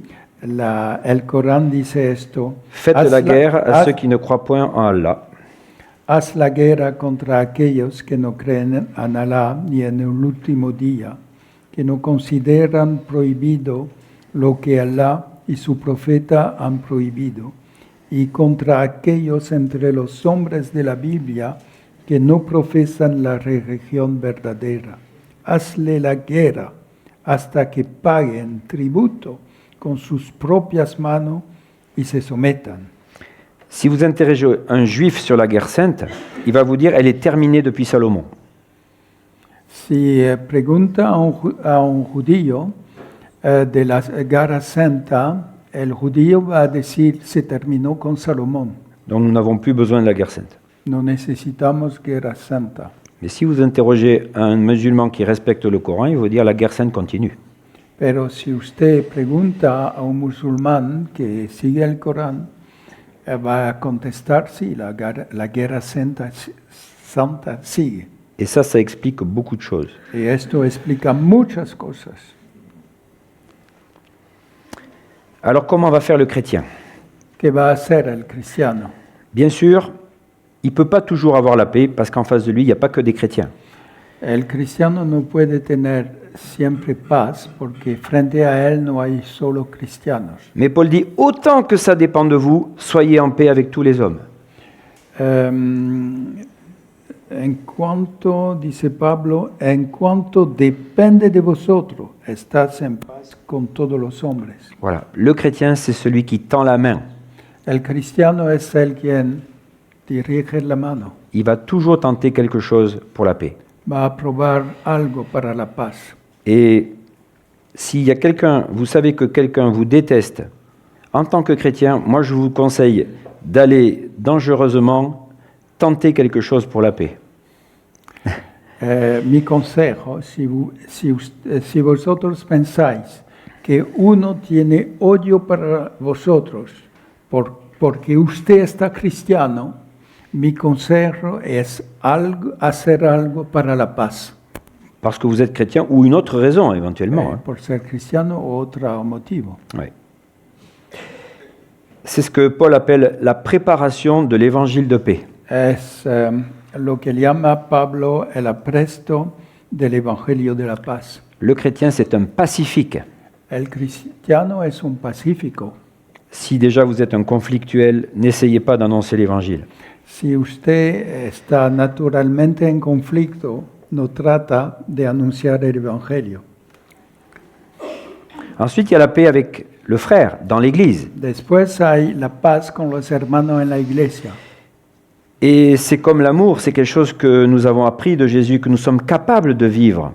El Corán dice esto. Faites la guerre à ceux qui ne croient point en Allah. Haz la guerra contra aquellos que no creen en Alá ni en el último día, que no consideran prohibido lo que Alá y su profeta han prohibido, y contra aquellos entre los hombres de la Biblia que no profesan la religión verdadera. Hazle la guerra hasta que paguen tributo con sus propias manos y se sometan. Si vous interrogez un juif sur la guerre sainte, il va vous dire elle est terminée depuis Salomon. Si pregunta a un judío de la guerra santa, el judío va a decir se terminó con Salomón. Donc nous n'avons plus besoin de la guerre sainte. No necesitamos guerra santa. Mais si vous interrogez un musulman qui respecte le Coran, il va vous dire la guerre sainte continue. Pero si usted pregunta a un musulmán que sigue el Corán, va a contestar sí, la guerra santa sigue. Et ça explique beaucoup de choses. Y esto explica muchas cosas. Alors comment va faire le chrétien? ¿Qué va a hacer el cristiano? Bien sûr, il ne peut pas toujours avoir la paix parce qu'en face de lui, il n'y a pas que des chrétiens. El cristiano no puede tener siempre paz porque frente a él no hay solo cristianos. Mais Paul dit, autant que ça dépend de vous, soyez en paix avec tous les hommes. En cuanto, dice Pablo, en cuanto depende de vosotros, estás en paz con todos los hombres. Voilà, le chrétien, c'est celui qui tend la main. El cristiano es el quien dirige la mano. Il va toujours tenter quelque chose pour la paix. Va a probar algo para la paz. Et s'il y a quelqu'un, vous savez que quelqu'un vous déteste, en tant que chrétien, moi je vous conseille d'aller dangereusement tenter quelque chose pour la paix. Mi consejo, si vosotros pensáis que uno tiene odio para vosotros porque usted está cristiano, mi consejo es hacer algo para la paz. Parce que vous êtes chrétien ou une autre raison éventuellement. Por ser cristiano o otro motivo. Ouais. C'est ce que Paul appelle la préparation de l'évangile de paix. Es lo que llama Pablo el apresto del Evangelio de la Paz. Le chrétien, c'est un pacifique. El cristiano es un pacífico. Si déjà vous êtes un conflictuel, n'essayez pas d'annoncer l'évangile. Si usted está naturalmente en conflicto, no trata de anunciar el Evangelio. Ensuite, il y a la paix avec le frère dans l'Église. Después hay la paz con los hermanos en la iglesia. Et c'est comme l'amour, c'est quelque chose que nous avons appris de Jésus, que nous sommes capables de vivre.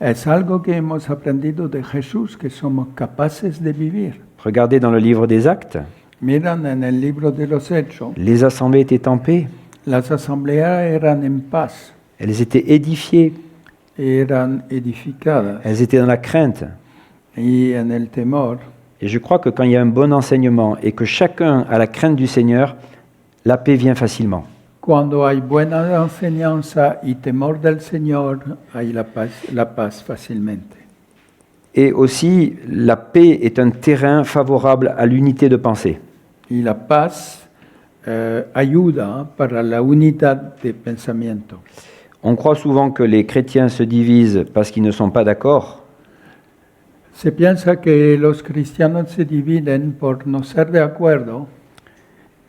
Es algo que hemos aprendido de Jesús, que somos capaces de vivir. Regardez dans le livre des Actes, Miran en el libro de los Hechos, les assemblées étaient en paix, las asambleas eran en paz, elles étaient édifiées, eran edificadas elles étaient dans la crainte. y en el temor. Et je crois que quand il y a un bon enseignement et que chacun a la crainte du Seigneur, la paix vient facilement. Cuando hay buena enseñanza y temor del Señor, hay la paz fácilmente. Et aussi, la paix est un terrain favorable à l'unité de pensée. Y la paz ayuda para la unidad de pensamiento. On croit souvent que les chrétiens se divisent parce qu'ils ne sont pas d'accord. Se piensa que los cristianos se dividen por no ser de acuerdo.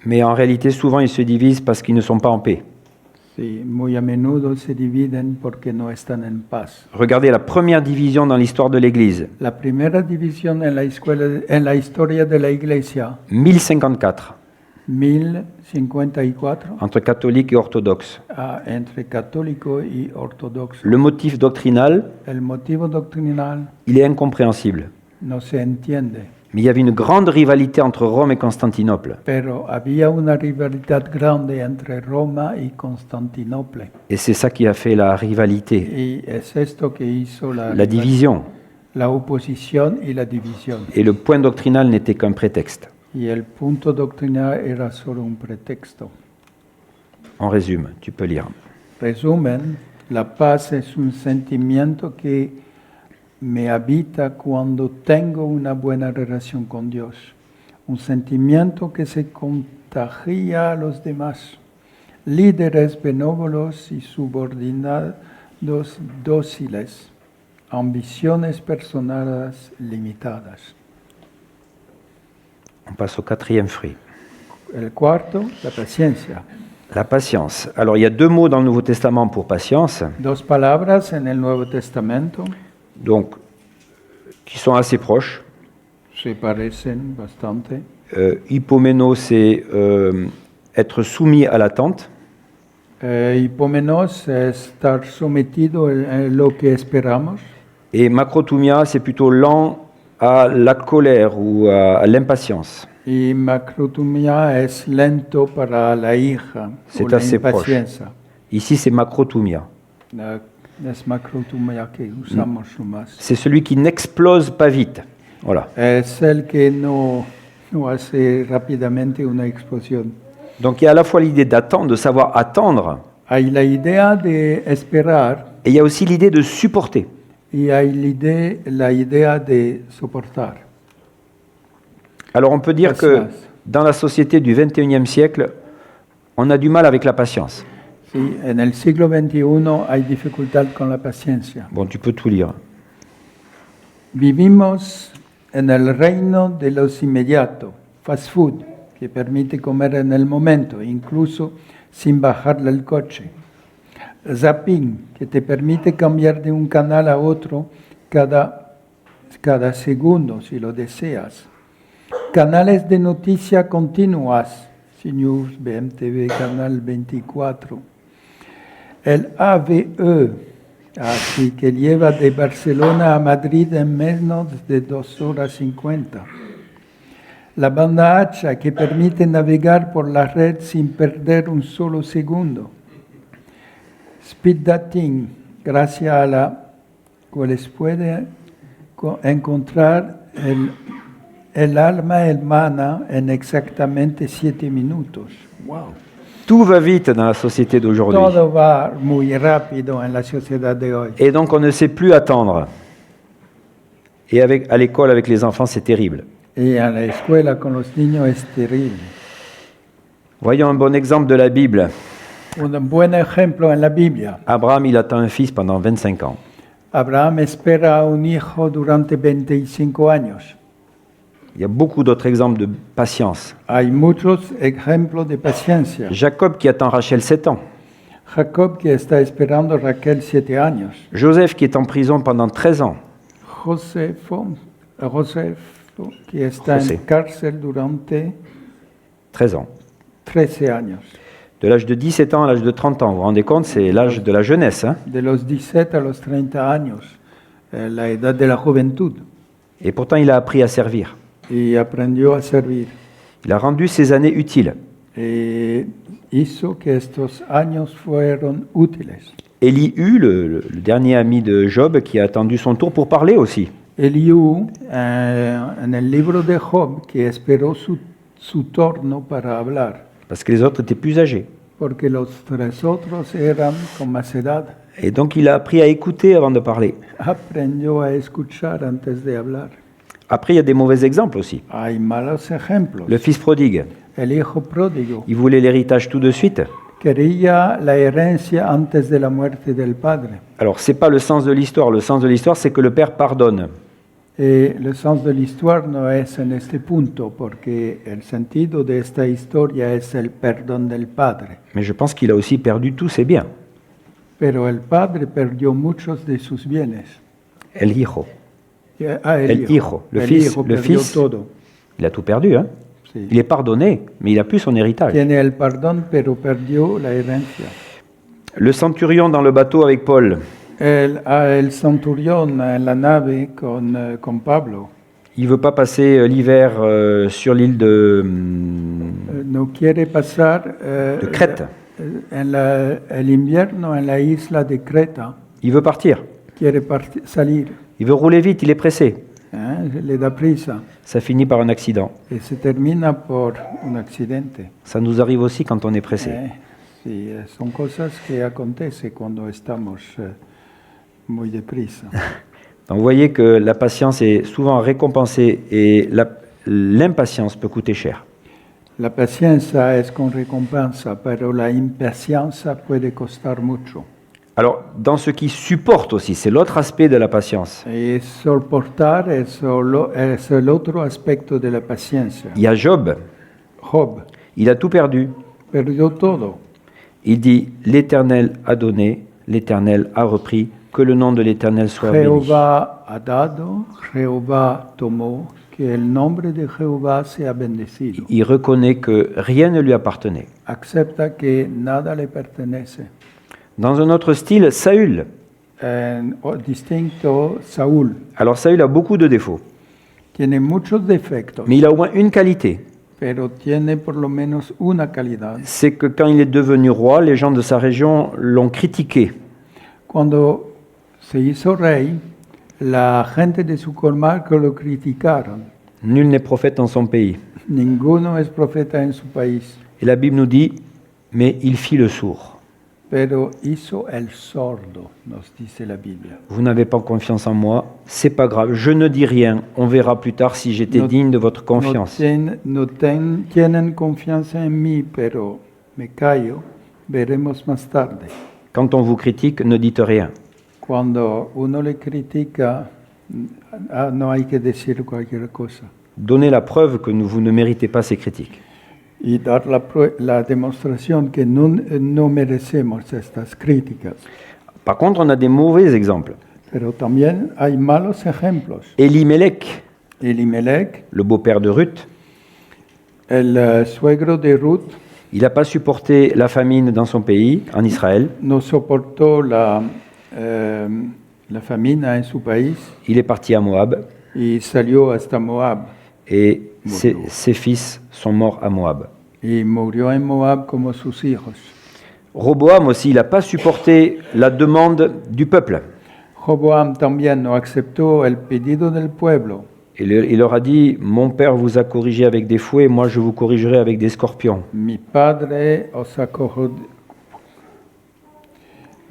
Mais en réalité, souvent, ils se divisent parce qu'ils ne sont pas en paix. Sí, muy a menudo se dividen porque no están en paz. Regardez la première division dans l'histoire de l'Église, La primera división en la historia de la Iglesia, 1054, 1054, entre catholiques et orthodoxes. entre católico y ortodoxo. Le motif doctrinal, El motivo doctrinal il est incompréhensible. no se entiende. Mais il y avait une grande rivalité entre Rome et Constantinople. pero había una rivalidad grande entre Roma y Constantinople. Et c'est ça qui a fait la rivalité, Y es esto que hizo la division. la oposición y la división. Et le point doctrinal n'était qu'un prétexte. Y el punto doctrinal era solo un pretexto. En résume, tu peux lire. Resumen, la paz es un sentimiento que me habita cuando tengo una buena relación con Dios. Un sentimiento que se contagia a los demás. Líderes benévolos y subordinados dóciles. Ambiciones personales limitadas. On passe au quatrième fruit. El cuarto, la paciencia. La patience. Alors, il y a deux mots dans le Nouveau Testament pour patience, Dos palabras en el Nuevo Testamento donc, qui sont assez proches. se parecen bastante. Hypomeno, c'est être soumis à l'attente. Hipómenos es estar sometido en lo que esperamos. Et macrothumia, c'est plutôt lent à la colère ou à l'impatience. Y macrotumia es lento para la hija. C'est o la assez proche. impaciencia. Ici, c'est macrothumia. Es macrotumia que usamos más. C'est celui qui n'explose pas vite. Voilà. Es el que no hace rápidamente una explosión. Donc, il y a à la fois l'idée d'attendre, de savoir attendre, Hay la idea de esperar et il y a aussi l'idée de supporter. y hay la idea de soportar. Alors, on peut dire que Patience. dans la société du 21e siècle, on a du mal avec la patience. Sí, en el siglo XXI hay dificultad con la paciencia. Bon, tu peux tout lire. Vivimos en el reino de los inmediatos, fast food, que permite comer en el momento, incluso sin bajar del coche. Zapping, que te permite cambiar de un canal a otro cada segundo, si lo deseas. Canales de noticias continuas, CNews, BMTV, Canal 24. El AVE, así que lleva de Barcelona a Madrid en menos de 2 horas 50. La banda ancha, que permite navegar por la red sin perder un solo segundo. Speed dating, gracias a la cual se puede encontrar el alma humana en exactamente 7 minutos. Wow. Tout va vite dans la société d'aujourd'hui. Todo va muy rápido en la sociedad de hoy. Et donc, on ne sait plus attendre. Et à l'école, avec les enfants, c'est terrible. Y a la escuela con los niños es terrible. Voyons un bon exemple de la Bible. Un buen ejemplo en la Biblia. Abraham, il attend un fils pendant 25 ans. Abraham espera un hijo durante 25 años. Il y a beaucoup d'autres exemples de patience. Hay muchos ejemplos de paciencia. Jacob qui attend Rachel 7 ans. Jacob que está esperando a Raquel 7 años. Joseph qui est en prison pendant 13 ans. Josefo que está José. en cárcel durante 13 ans. 13 años. De l'âge de 17 ans à l'âge de 30 ans. Vous vous rendez compte, c'est l'âge de la jeunesse. Hein? De los 17 a los 30 años, la edad de la juventud. Et pourtant, il a appris à servir. Y aprendió a servir. Il a rendu ses années utiles. Hizo que estos años fueron útiles. Elihu, le dernier ami de Job, qui a attendu son tour pour parler aussi. Eliú, en el libro de Job, que esperó su turno para hablar, Parce que les autres étaient plus âgés. porque los tres otros eran con más edad. Et donc, il a appris à écouter avant de parler. Aprendió a escuchar antes de hablar. Après, il y a des mauvais exemples aussi. Hay malos ejemplos. Le fils prodigue, El hijo pródigo il voulait l'héritage tout de suite. quería la herencia antes de la muerte del padre. Alors, c'est pas le sens de l'histoire. Le sens de l'histoire, c'est que le père pardonne. El sens de la historia no es en este punto, porque el sentido de esta historia es el perdón del padre. Mais je pense qu'il a aussi perdu tous ses biens. Pero el padre perdió muchos de sus bienes. El hijo. El hijo. Le El fils, hijo le perdió fils. todo. Il a tout perdu. Hein? Sí. Il est pardonné, mais il n'a plus son héritage. Tiene el perdón, pero perdió la herencia. Le centurion dans le bateau avec Paul, El centurión en la nave con Pablo, Il ne veut pas passer l'hiver sur l'île de No quiere pasar de Crète. el invierno en la isla de Creta. Il veut partir. Quiere salir. Il veut rouler vite, il est pressé. Le da prisa. Ça finit par un accident. Y se termina por un accidente. Ça nous arrive aussi quand on est pressé. Sí, son cosas que acontecen cuando estamos muy deprisa. Donc vous voyez que la patience est souvent récompensée et l'impatience peut coûter cher. La paciencia es con recompensa, pero la impaciencia puede costar mucho. Alors, dans ce qui supporte aussi, c'est l'autre aspect de la patience. Y soportar es el otro aspecto de la paciencia. Il y a Job, Job il a tout perdu. perdió todo. Il dit, l'Éternel a donné, l'Éternel a repris, que le nom de l'Éternel soit béni. Jehová ha dado, Jehová tomó, que el nombre de Jehová sea bendecido. Il reconnaît que rien ne lui appartenait. Acepta que nada le pertenece. Dans un autre style, Saül. Distinto, Saúl Alors Saül a beaucoup de défauts, tiene muchos defectos, mais il a au moins une qualité. pero tiene por lo menos una calidad. C'est que quand il est devenu roi, les gens de sa région l'ont critiqué. Cuando se hizo rey, la gente de su comarca lo criticaron. Nul n'est prophète dans son pays. Ninguno es profeta en su país, Et la Bible nous dit, mais il fit le sourd. pero hizo el sordo, nos dice la Biblia. Vous n'avez pas confiance en moi, c'est pas grave, je ne dis rien, on verra plus tard si j'étais No- digne de votre confiance. Tienen confianza en mí, pero me callo, veremos más tarde. Quand on vous critique, ne dites rien. Cuando uno le critica, no hay que decir cualquier cosa. Donnez la preuve que vous ne méritez pas ces critiques. Y dar la demostración que no merecemos estas críticas. Par contre, on a des mauvais exemples. Pero también hay malos ejemplos. Elimelech, Elimelech, le beau-père de Ruth, el suegro de Ruth, il n'a pas supporté la famine dans son pays, en Israël. no soportó la famina en su país Il est parti à Moab y salió hasta Moab. et Murió. ses fils sont morts à Moab. Y murió en Moab como sus hijos. Roboam aussi, il n'a pas supporté la demande du peuple. Joboam también no aceptó el pedido del pueblo. Il leur a dit, mon père vous a corrigé avec des fouets, moi je vous corrigerai avec des scorpions. Mi padre os acogió.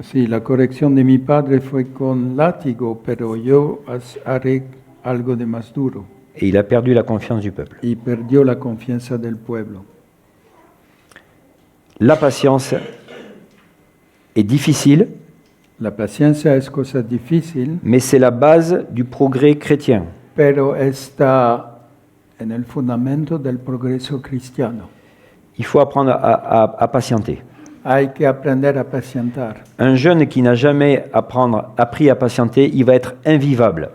Sí, la corrección de mi padre fue con látigo, pero yo haré algo de más duro. Et il a perdu la confiance du peuple. Y perdió la confianza del pueblo. La patience est difficile, La paciencia es cosa difícil, mais c'est la base du progrès chrétien. pero está en el fundamento del progreso cristiano. Il faut apprendre à patienter. Hay que aprender a pacientar. Un jeune qui n'a jamais appris à patienter, il va être invivable.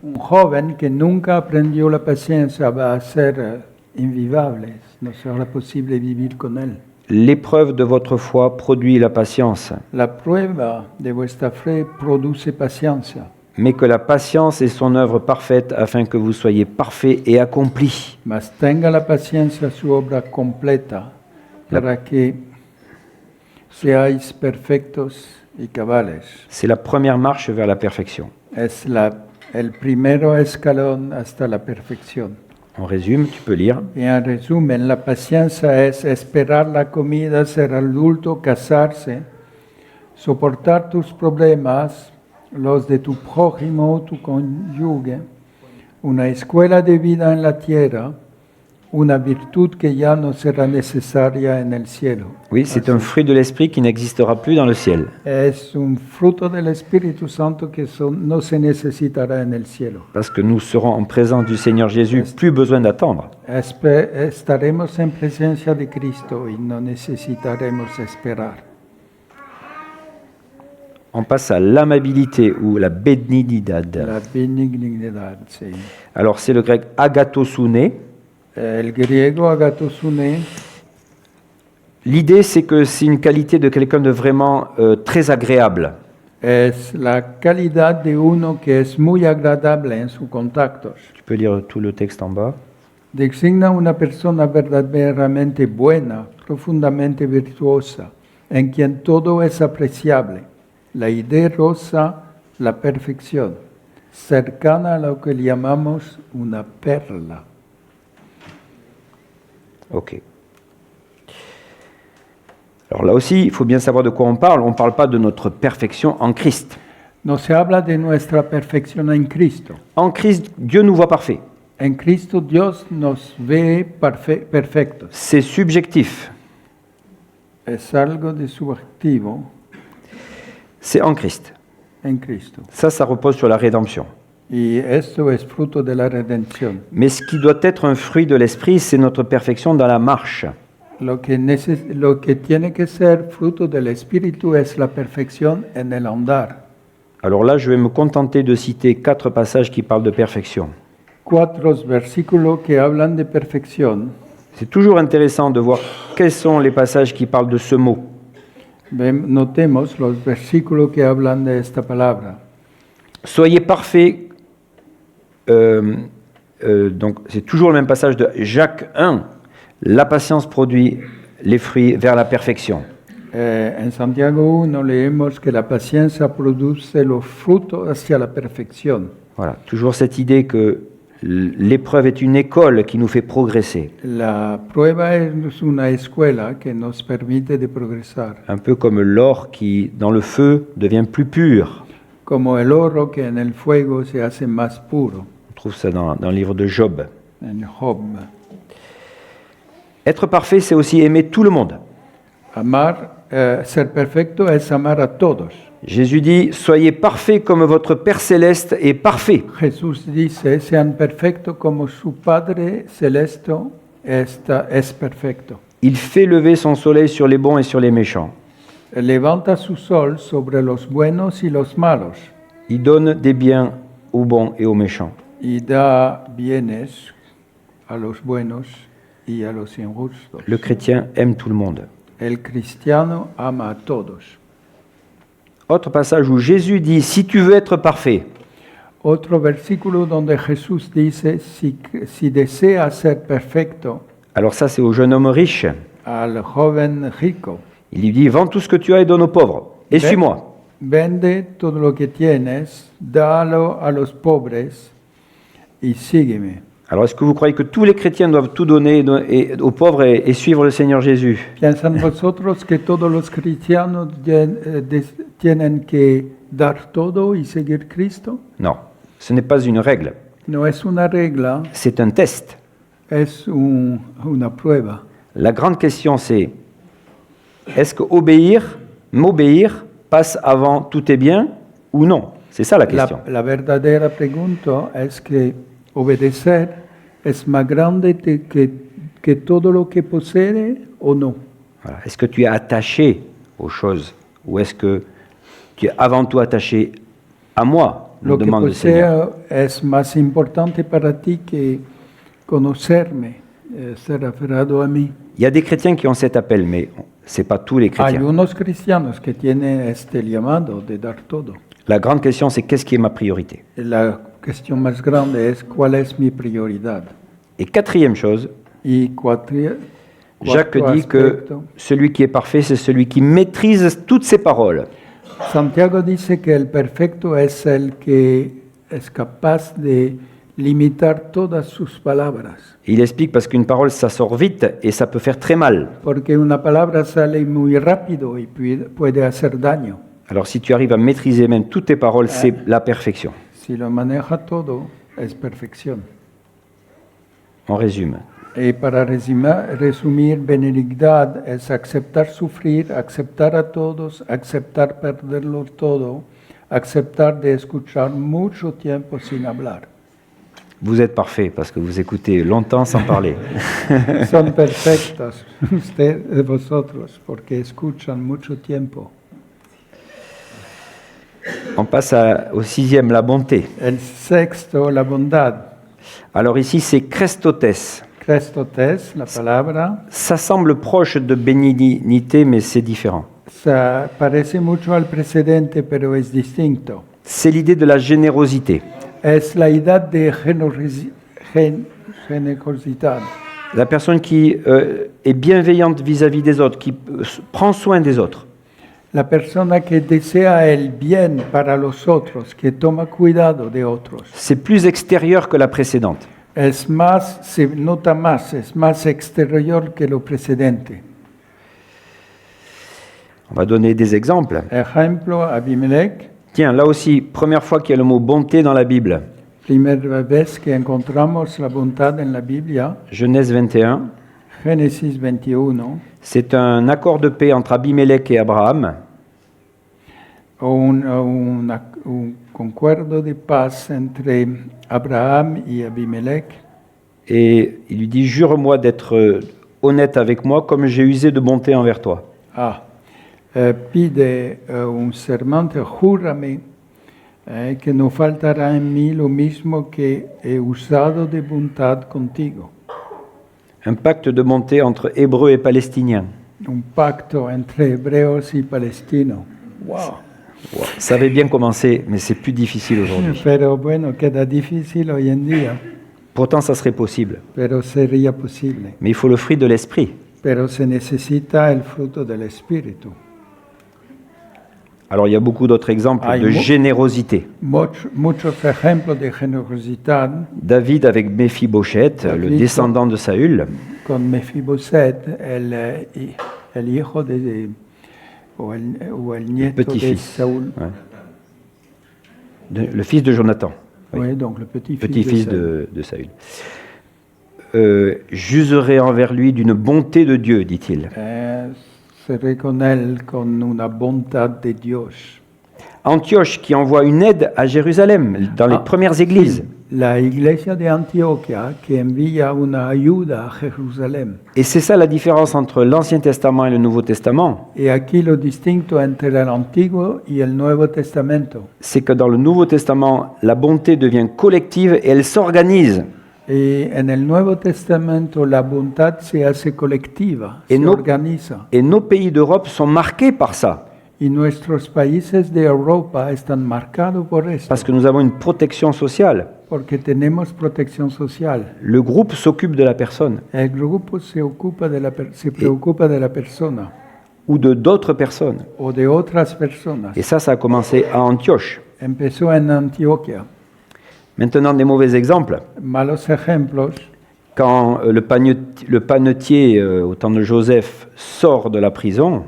Un joven que nunca aprendió la paciencia va a ser invivable, no será posible vivir con él. L'épreuve de votre foi produit la patience, La prueba de vuestra fe produce paciencia, mais que la patience est son œuvre parfaite afin que vous soyez parfaits et accomplis. mas tenga la paciencia su obra completa para que seáis perfectos y cabales. C'est la première marche vers la perfection. Es el primero escalón hasta la perfección. On résume, tu peux lire. Y en resumen, la paciencia es esperar la comida, ser adulto, casarse, soportar tus problemas, los de tu prójimo, tu cónyuge, una escuela de vida en la tierra, una virtud que ya no será necesaria en el cielo. Oui, c'est un fruit de l'esprit qui n'existera plus dans le ciel. Es un fruto del Espíritu Santo que no se necesitará en el cielo. Parce que nous serons en présence du Seigneur Jésus, plus besoin d'attendre. Estaremos en presencia de Cristo y no necesitaremos esperar. On passe à l'amabilité ou la bénignidad. La benignidad, sí. Alors c'est le grec agathosune. El griego agathosune, L'idée c'est que c'est une qualité de quelqu'un de vraiment très agréable. Es la calidad de uno que es muy agradable en sus contactos. Tu peux lire tout le texte en bas. Designa una persona verdaderamente buena, profundamente virtuosa, en quien todo es apreciable. La idea rosa, la perfección, cercana a lo que llamamos una perla. Ok. Alors là aussi, il faut bien savoir de quoi on parle. On ne parle pas de notre perfection en Christ. No se habla de nuestra perfección en Cristo. En Christ, Dieu nous voit parfaits. En Cristo Dios nos ve perfectos. C'est subjectif. Es algo de subjetivo C'est en Christ. en Cristo. Ça repose sur la rédemption. Y esto es fruto de la redención. Mais ce qui doit être un fruit de l'esprit, c'est notre perfection dans la marche. Lo que tiene que ser fruto del Espíritu es la perfección en el andar. Alors là, je vais me contenter de citer 4 passages qui parlent de perfection. 4 versículos que hablan de perfección. C'est toujours intéressant de voir quels sont les passages qui parlent de ce mot. Notemos los versículos que hablan de esta palabra. Soyez parfaits. Donc, c'est toujours le même passage de Jacques 1. La patience produit les fruits vers la perfection. En Santiago 1 leemos que la paciencia produce los frutos hacia la perfección. Voilà, toujours cette idée que l'épreuve est une école qui nous fait progresser. La prueba es una escuela que nos permite de progresar. Un peu comme l'or qui, dans le feu, devient plus pur. Como el oro que en el fuego se hace más puro. On trouve ça dans le livre de Job. En Job. Être parfait, c'est aussi aimer tout le monde. Ser perfecto es amar a todos. Jésus dit, soyez parfaits comme votre Père céleste est parfait. Jesús dice, sean perfectos como su Padre celeste es perfecto. Il fait lever son soleil sur les bons et sur les méchants. Levanta su sol sobre los buenos y los malos. Il donne des biens aux bons et aux méchants. Y da bienes a los buenos y a los injustos. Le chrétien aime tout le monde. El cristiano ama a todos. Autre passage où Jésus dit, si tu veux être parfait, Otro versículo donde Jesús dice, si desea ser perfecto, alors ça c'est au jeune homme riche, al joven rico, il lui dit, vends tout ce que tu as et donne aux pauvres, et suis-moi. vende todo lo que tienes, dalo a los pobres y sígueme. Alors est-ce que vous croyez que tous les chrétiens doivent tout donner aux pauvres et suivre le Seigneur Jésus? ¿Piensan vosotros que todos los cristianos tienen que dar todo y seguir Cristo? Non, ce n'est pas une règle, No es una regla, c'est un test. es una prueba. La grande question c'est, est-ce que m'obéir passe avant tout est bien ou non? C'est ça la question. La verdadera pregunta es que obedecer es más grande que todo lo que posee o no. Voilà. Est-ce que tu es attaché aux choses ou est-ce que tu es avant tout attaché à moi, nous Lo que demande le Seigneur. poseo es más importante para ti que conocerme, ser aferrado a mí. Il y a des chrétiens qui ont cet appel, mais ce n'est pas tous les Hay chrétiens. unos cristianos que tienen este llamado de dar todo. La grande question c'est qu'est-ce qui est ma priorité? La cuestión más grande es cuál es mi prioridad. Et quatrième chose, Y cuatro Jacques dit que aspectos. celui qui est parfait, c'est celui qui maîtrise toutes ses paroles. Santiago dice que el perfecto es el que es capaz de limitar todas sus palabras. Et il explique parce qu'une parole, ça sort vite et ça peut faire très mal. Porque una palabra sale muy rápido y puede hacer daño. Alors si tu arrives à maîtriser même toutes tes paroles, c'est la perfection. Si lo maneja todo, es perfección. On résume. Y para resumir, benignidad es aceptar sufrir, aceptar a todos, aceptar perderlo todo, aceptar de escuchar mucho tiempo sin hablar. Vous êtes parfait parce que vous écoutez longtemps sans parler. Son perfectos vosotros porque escuchan mucho tiempo. On passe au sixième, la bonté. El sexto, la bondad. Alors ici, c'est Christotes. Christotes, la palabra, Ça semble proche de bénignité, mais c'est différent. Se parece mucho al precedente, pero es distinto. C'est l'idée de la générosité. Es la idea de generosidad. La personne qui est bienveillante vis-à-vis des autres, qui prend soin des autres. La persona que desea el bien para los otros, que toma cuidado de otros. C'est plus extérieur que la précédente. Es más, se nota más, es más exterior que lo precedente. On va donner des exemples. Ejemplo, Abimelech, Tiens, là aussi, première fois qu'il y a le mot bonté dans la Bible. primera vez que encontramos la bondad en la Biblia, Genèse 21. Génesis 21, C'est un accord de paix entre Abimelech et Abraham. un concuerdo de paz entre Abraham y Abimelech. Et il lui dit, jure-moi d'être honnête avec moi comme j'ai usé de bonté envers toi. Pide un sermante, júrame que no faltará en mí lo mismo que he usado de bondad contigo. Un pacte de bonté entre Hébreux et Palestiniens. Un pacto entre hebreos y palestinos. Wow. Wow. Ça avait bien commencé, mais c'est plus difficile aujourd'hui. Pero bueno, queda difícil hoy en día, Pourtant, ça serait possible. pero sería posible. Mais il faut le fruit de l'esprit. Pero se necesita el fruto del Espíritu. Alors, il y a beaucoup d'autres exemples Hay de générosité. Muchos ejemplos de generosidad David avec Méphibosheth, le David, descendant de Saül, con Mefiboset, el hijo o el nieto de petit-fils. Saúl. Ouais. Le fils de Jonathan. Oui. Oui, donc le petit-fils Petit-fils de de Saül. J'userai envers lui d'une bonté de Dieu, dit-il. Seré con él con una bondad de Dios. Antioche qui envoie une aide à Jérusalem dans les premières églises. La iglesia de Antioquia que envía una ayuda a Jerusalén. Et c'est ça la différence entre l'Ancien Testament et le Nouveau Testament. Y aquí lo distinto entre el Antiguo y el Nuevo Testamento. C'est que dans le Nouveau Testament, la bonté devient collective et elle s'organise. Y en el Nuevo Testamento la bondad se hace colectiva, se organiza. Et nos pays d'Europe sont marqués par ça. Y nuestros países de Europa están marcados por esto. Parce que nous avons une protection sociale. Porque tenemos protección social. Le groupe s'occupe de la personne. El grupo se preocupa de la persona. Ou de d'autres personnes. O de otras personas. Et ça a commencé à Antioche. Empezó en Antioquia. Maintenant, des mauvais exemples. Malos ejemplos. Quand le panetier, au temps de Joseph, sort de la prison,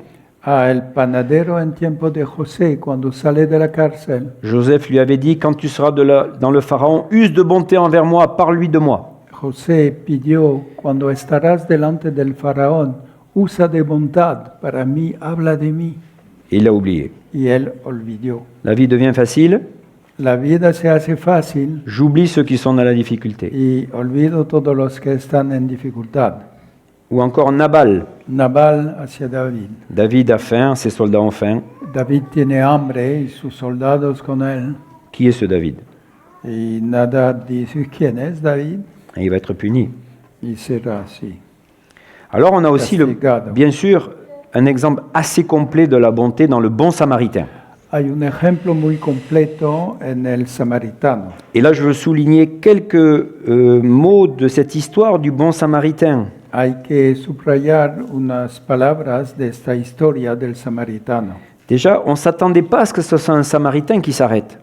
El panadero en tiempo de José, cuando sale de la cárcel. Joseph lui avait dit, quand tu seras dans le Pharaon, use de bonté envers moi, parle-lui de moi. José pidió, cuando estarás delante del faraón, usa de bondad para mí, habla de mí. Et il a oublié. Y él olvidó. La vie devient facile. La vida se hace fácil. J'oublie ceux qui sont dans la difficulté. Y olvido todos los que están en dificultad. Ou encore Nabal. Nabal hacia David. David a faim, ses soldats ont faim. David tiene hambre y sus soldados con él. Qui est ce David? Y Nadab dice, ¿quién es David? Et il va être puni. Y será así. Alors on a aussi, bien sûr, un exemple assez complet de la bonté dans le bon samaritain. Hay un ejemplo muy completo en el samaritano. Et là, je veux souligner quelques mots de cette histoire du bon samaritain. Hay que subrayar unas palabras de esta historia del samaritano. Déjà, on ne s'attendait pas à ce que ce soit un samaritain qui s'arrête.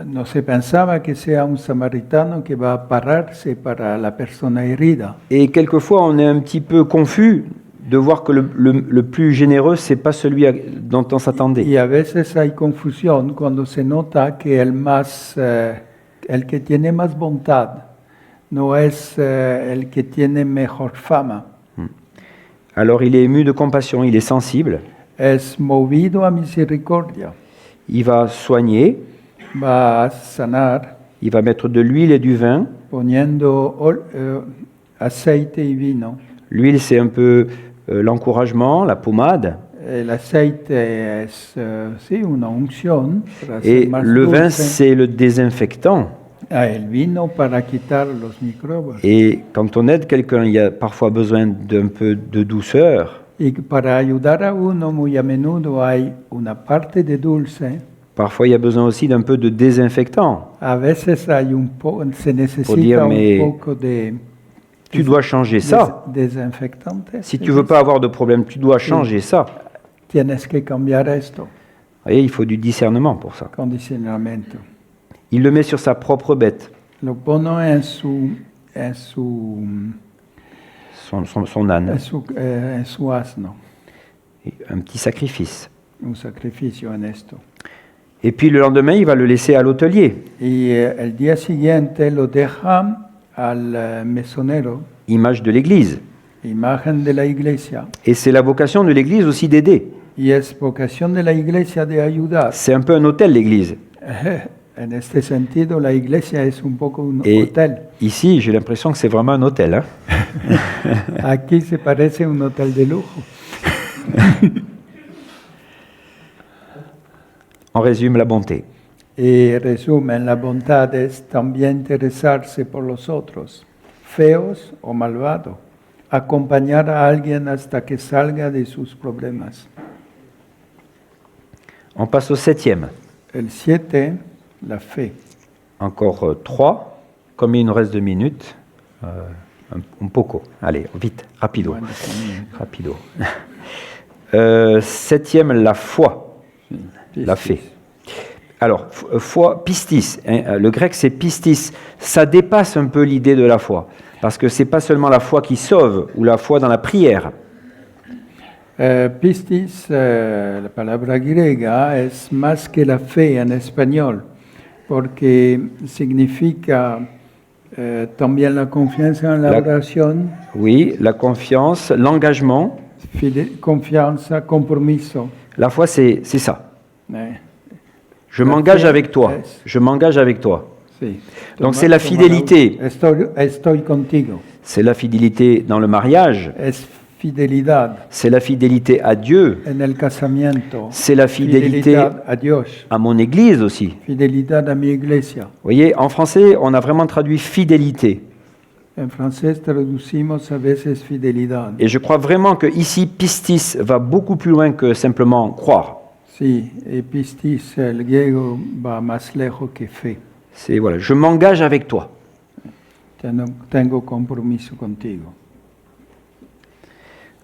No se pensaba que sea un samaritano que va a pararse para la persona herida. Et quelquefois, on est un petit peu confus de voir que le plus généreux, ce n'est pas celui dont on s'attendait. Y a veces hay confusión cuando se nota que el que tiene más bondad no es el que tiene mejor fama. Alors il est ému de compassion, il est sensible. Es movido a misericordia. Il va soigner. Va a sanar. Il va mettre de l'huile et du vin. Poniendo aceite y vino. L'huile, c'est un peu l'encouragement, la pommade. El aceite es sí, una unción. Et le vin, c'est le désinfectant. El vino para quitar los microbios. Et quand on aide quelqu'un, il y a parfois besoin d'un peu de douceur. Y para ayudar a uno, muy a menudo hay una parte de dulce. Parfois, il y a besoin aussi d'un peu de désinfectant. A veces hay se necesita dire, mais un poco de Tu dois changer ça. desinfectante. Si tu veux pas avoir de problème, tu dois changer ça. Tienes que cambiar esto, Vous voyez, il faut du discernement pour ça. condicionamiento. Il le met sur sa propre bête, Lo pone en son âne, su asno, un petit sacrifice. un sacrificio en esto. Et puis le lendemain, il va le laisser à l'hôtelier. Y el día siguiente lo deja al mesonero, Image de l'Église. imagen de la iglesia. Et c'est la vocation de l'Église aussi d'aider. Y es vocación de la iglesia de ayudar. C'est un peu un hôtel, l'Église. En este sentido, la iglesia es un poco un Et hotel. ici, j'ai l'impression que c'est vraiment un hôtel. Hein. Aquí se parece a un hotel de lujo. On résume la bonté. Y resumen, la bondad es también interesarse por los otros, feos o malvados, acompañar a alguien hasta que salga de sus problemas. On passe au 7e. El 7, la fe. Encore 3. Comme il nous reste 2 minutes, un poco. Allez, vite, rapido. Bueno, también. Rapido. 7e, la foi. La fe. Alors, foi, pistis. Hein, le grec, c'est pistis. Ça dépasse un peu l'idée de la foi. Parce que ce n'est pas seulement la foi qui sauve ou la foi dans la prière. Pistis, la palabra griega, es más que la fe en español, porque significa también la confianza en la oración. Oui, la confiance, l'engagement. Confianza, compromiso. La foi, c'est ça. Eh, Je La m'engage fe avec toi. es- Je m'engage avec toi. sí. Donc c'est la fidélité. Estoy contigo. C'est la fidélité dans le mariage. Es fidelidad C'est la fidélité à Dieu. en el casamiento. C'est la fidélité Fidelidad a Dios. à mon Église aussi. Vous Fidelidad a mi iglesia. voyez, en français, on a vraiment traduit fidélité. En francés traducimos a veces fidelidad. Et je crois vraiment que ici, pistis va beaucoup plus loin que simplement croire. Sí, pistis, el griego va más lejos que fe. C'est voilà, je m'engage avec toi. Tengo compromiso contigo.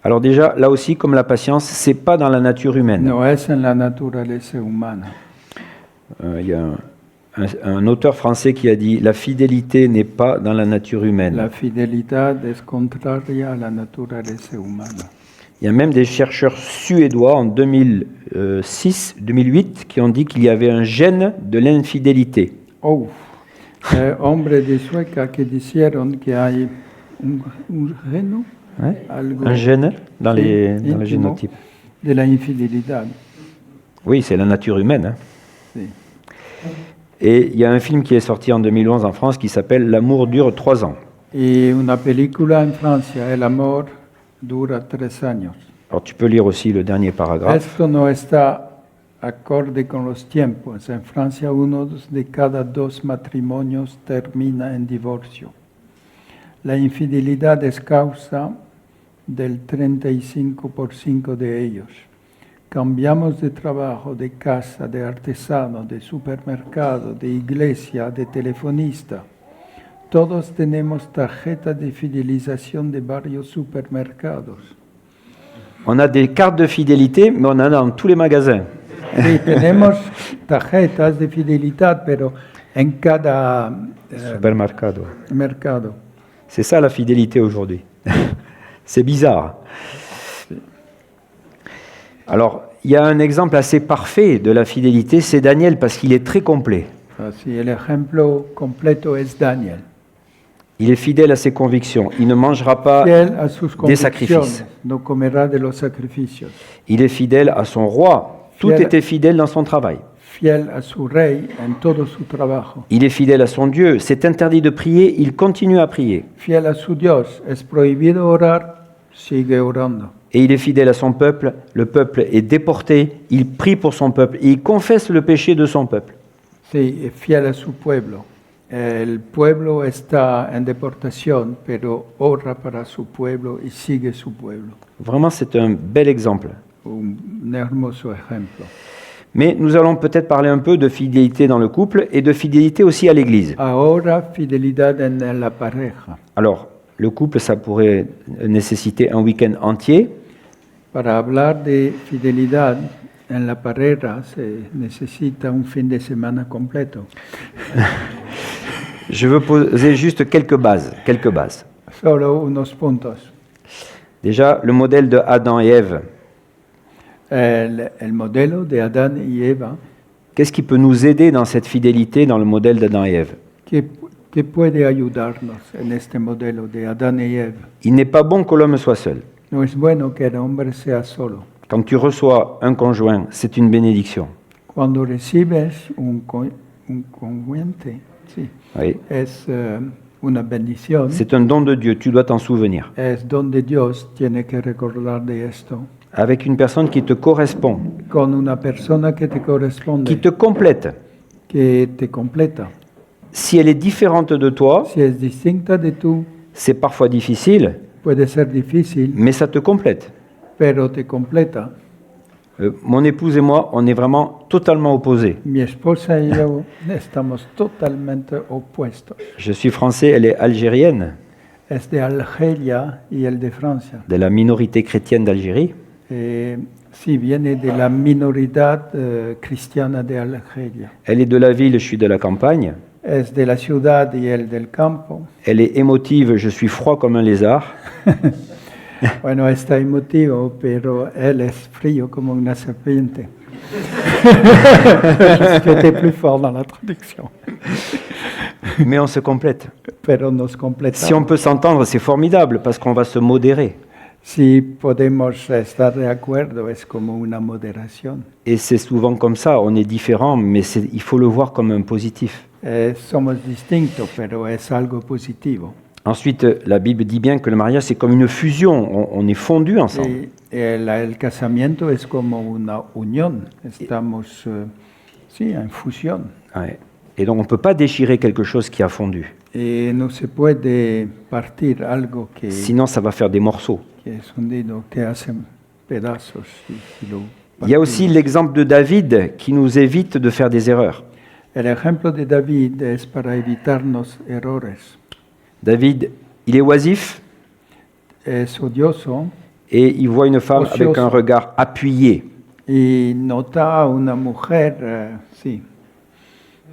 Alors déjà, là aussi, comme la patience, c'est pas dans la nature humaine. No es en la naturaleza humana. Il y a un auteur français qui a dit la fidélité n'est pas dans la nature humaine. La fidelidad es contraria a la naturaleza humana. Il y a même des chercheurs suédois en 2006-2008 qui ont dit qu'il y avait un gène de l'infidélité. Oh, hombres de Sueca que dijeron que hay un geno, Ouais. algo Un gène dans sí, les íntimo génotypes. de la infidelidad. Oui, c'est la nature humaine. Hein. Sí. Et il y a un film qui est sorti en 2011 en France qui s'appelle L'amour dure 3 ans. Y una película en Francia, El amor dura 3 años. Alors tu peux lire aussi le dernier paragraphe. Esto no está acorde con los tiempos. En Francia, 1 de cada 2 matrimonios termina en divorcio. La infidelidad es causa del 35% de ellos. Cambiamos de trabajo, de casa, de artesano, de supermercado, de iglesia, de telefonista. Todos tenemos tarjeta de fidelización de varios supermercados. On a des cartes de fidélité, mais on en a dans tous les magasins. Sí, tenemos tarjetas de fidelidad, pero en cada Supermercado. mercado. C'est ça la fidélité aujourd'hui. C'est bizarre. Alors, il y a un exemple assez parfait de la fidélité, c'est Daniel, parce qu'il est très complet. Así, el ejemplo completo es Daniel. Il est fidèle à ses convictions. Il ne mangera pas Fiel a sus des sacrifices. convicciones, no comerá de los sacrificios. Il est fidèle à son roi. Tout Fiel- était fidèle dans son travail. Fiel a su rey en todo su trabajo. Il est fidèle à son Dieu. C'est interdit de prier, il continue à prier. Fiel a su Dios. Es prohibido orar, sigue orando. Et il est fidèle à son peuple. Le peuple est déporté. Il prie pour son peuple. Et il confesse le péché de son peuple. Sí, es fiel a su pueblo. El pueblo está en deportación, pero ora para su pueblo y sigue su pueblo. Vraiment, c'est un bel exemple. Un hermoso ejemplo. Mais nous allons peut-être parler un peu de fidélité dans le couple et de fidélité aussi à l'Église. Ahora, fidelidad en la pareja. Alors, le couple, ça pourrait nécessiter un week-end entier. Para hablar de fidelidad en la pareja se necesita un fin de semana completo. Je veux poser juste quelques bases. Solo unos puntos. Déjà, le modèle de Adam et Ève. El modelo de Adán y Eva, Qu'est-ce qui peut nous aider dans cette fidélité dans le modèle d'Adam et Ève? que puede ayudarnos en este modelo de Adán y Eva. Il n'est pas bon que l'homme soit seul. No es bueno que el hombre sea solo. Quand tu reçois un conjoint, c'est une bénédiction. Cuando recibes un congruente, sí, Oui. es una bendición. C'est un don de Dieu, tu dois t'en souvenir. Es don de Dios, tiene que recordar de esto. Avec une personne qui te correspond, Con una persona que te corresponde, qui te complète. que te completa. Si elle est différente de toi, Si es distinta de tú, c'est parfois difficile, puede ser difícil, mais ça te complète. pero te completa. Mon épouse et moi, on est vraiment totalement opposés. Mi esposa y yo estamos totalmente opuestos. Je suis français, elle est algérienne, Es de Algeria y el de Francia. de la minorité chrétienne d'Algérie. Sí, viene de la minoridad cristiana de Algeria. Elle est de la ville, je suis de la campagne. Es de la ciudad y el del campo. Elle est émotive, je suis froid comme un lézard. Bueno, está emotivo, pero él es frío como una serpiente. J'étais plus fort dans la traduction. Mais on se complète. Pero nos completamos. Si on peut s'entendre, c'est formidable parce qu'on va se modérer. Si podemos estar de acuerdo, es como una moderación. Et c'est souvent comme ça, on est différent, mais il faut le voir comme un positif. Somos distintos, pero es algo positivo. Ensuite, la Bible dit bien que le mariage, c'est comme une fusion, on est fondus ensemble. Y el casamiento es como una unión. Estamos, sí, en fusión. Ouais. Et donc, on ne peut pas déchirer quelque chose qui a fondu. Y no se puede partir algo que Sinon, ça va faire des morceaux. es hundido, que hace pedazos. Y lo Il y a aussi partimos. l'exemple de David qui nous évite de faire des erreurs. El ejemplo de David es para evitarnos errores. David, il est oisif Es odioso et il voit une femme avec Ocioso. un regard appuyé. y nota a una mujer, sí,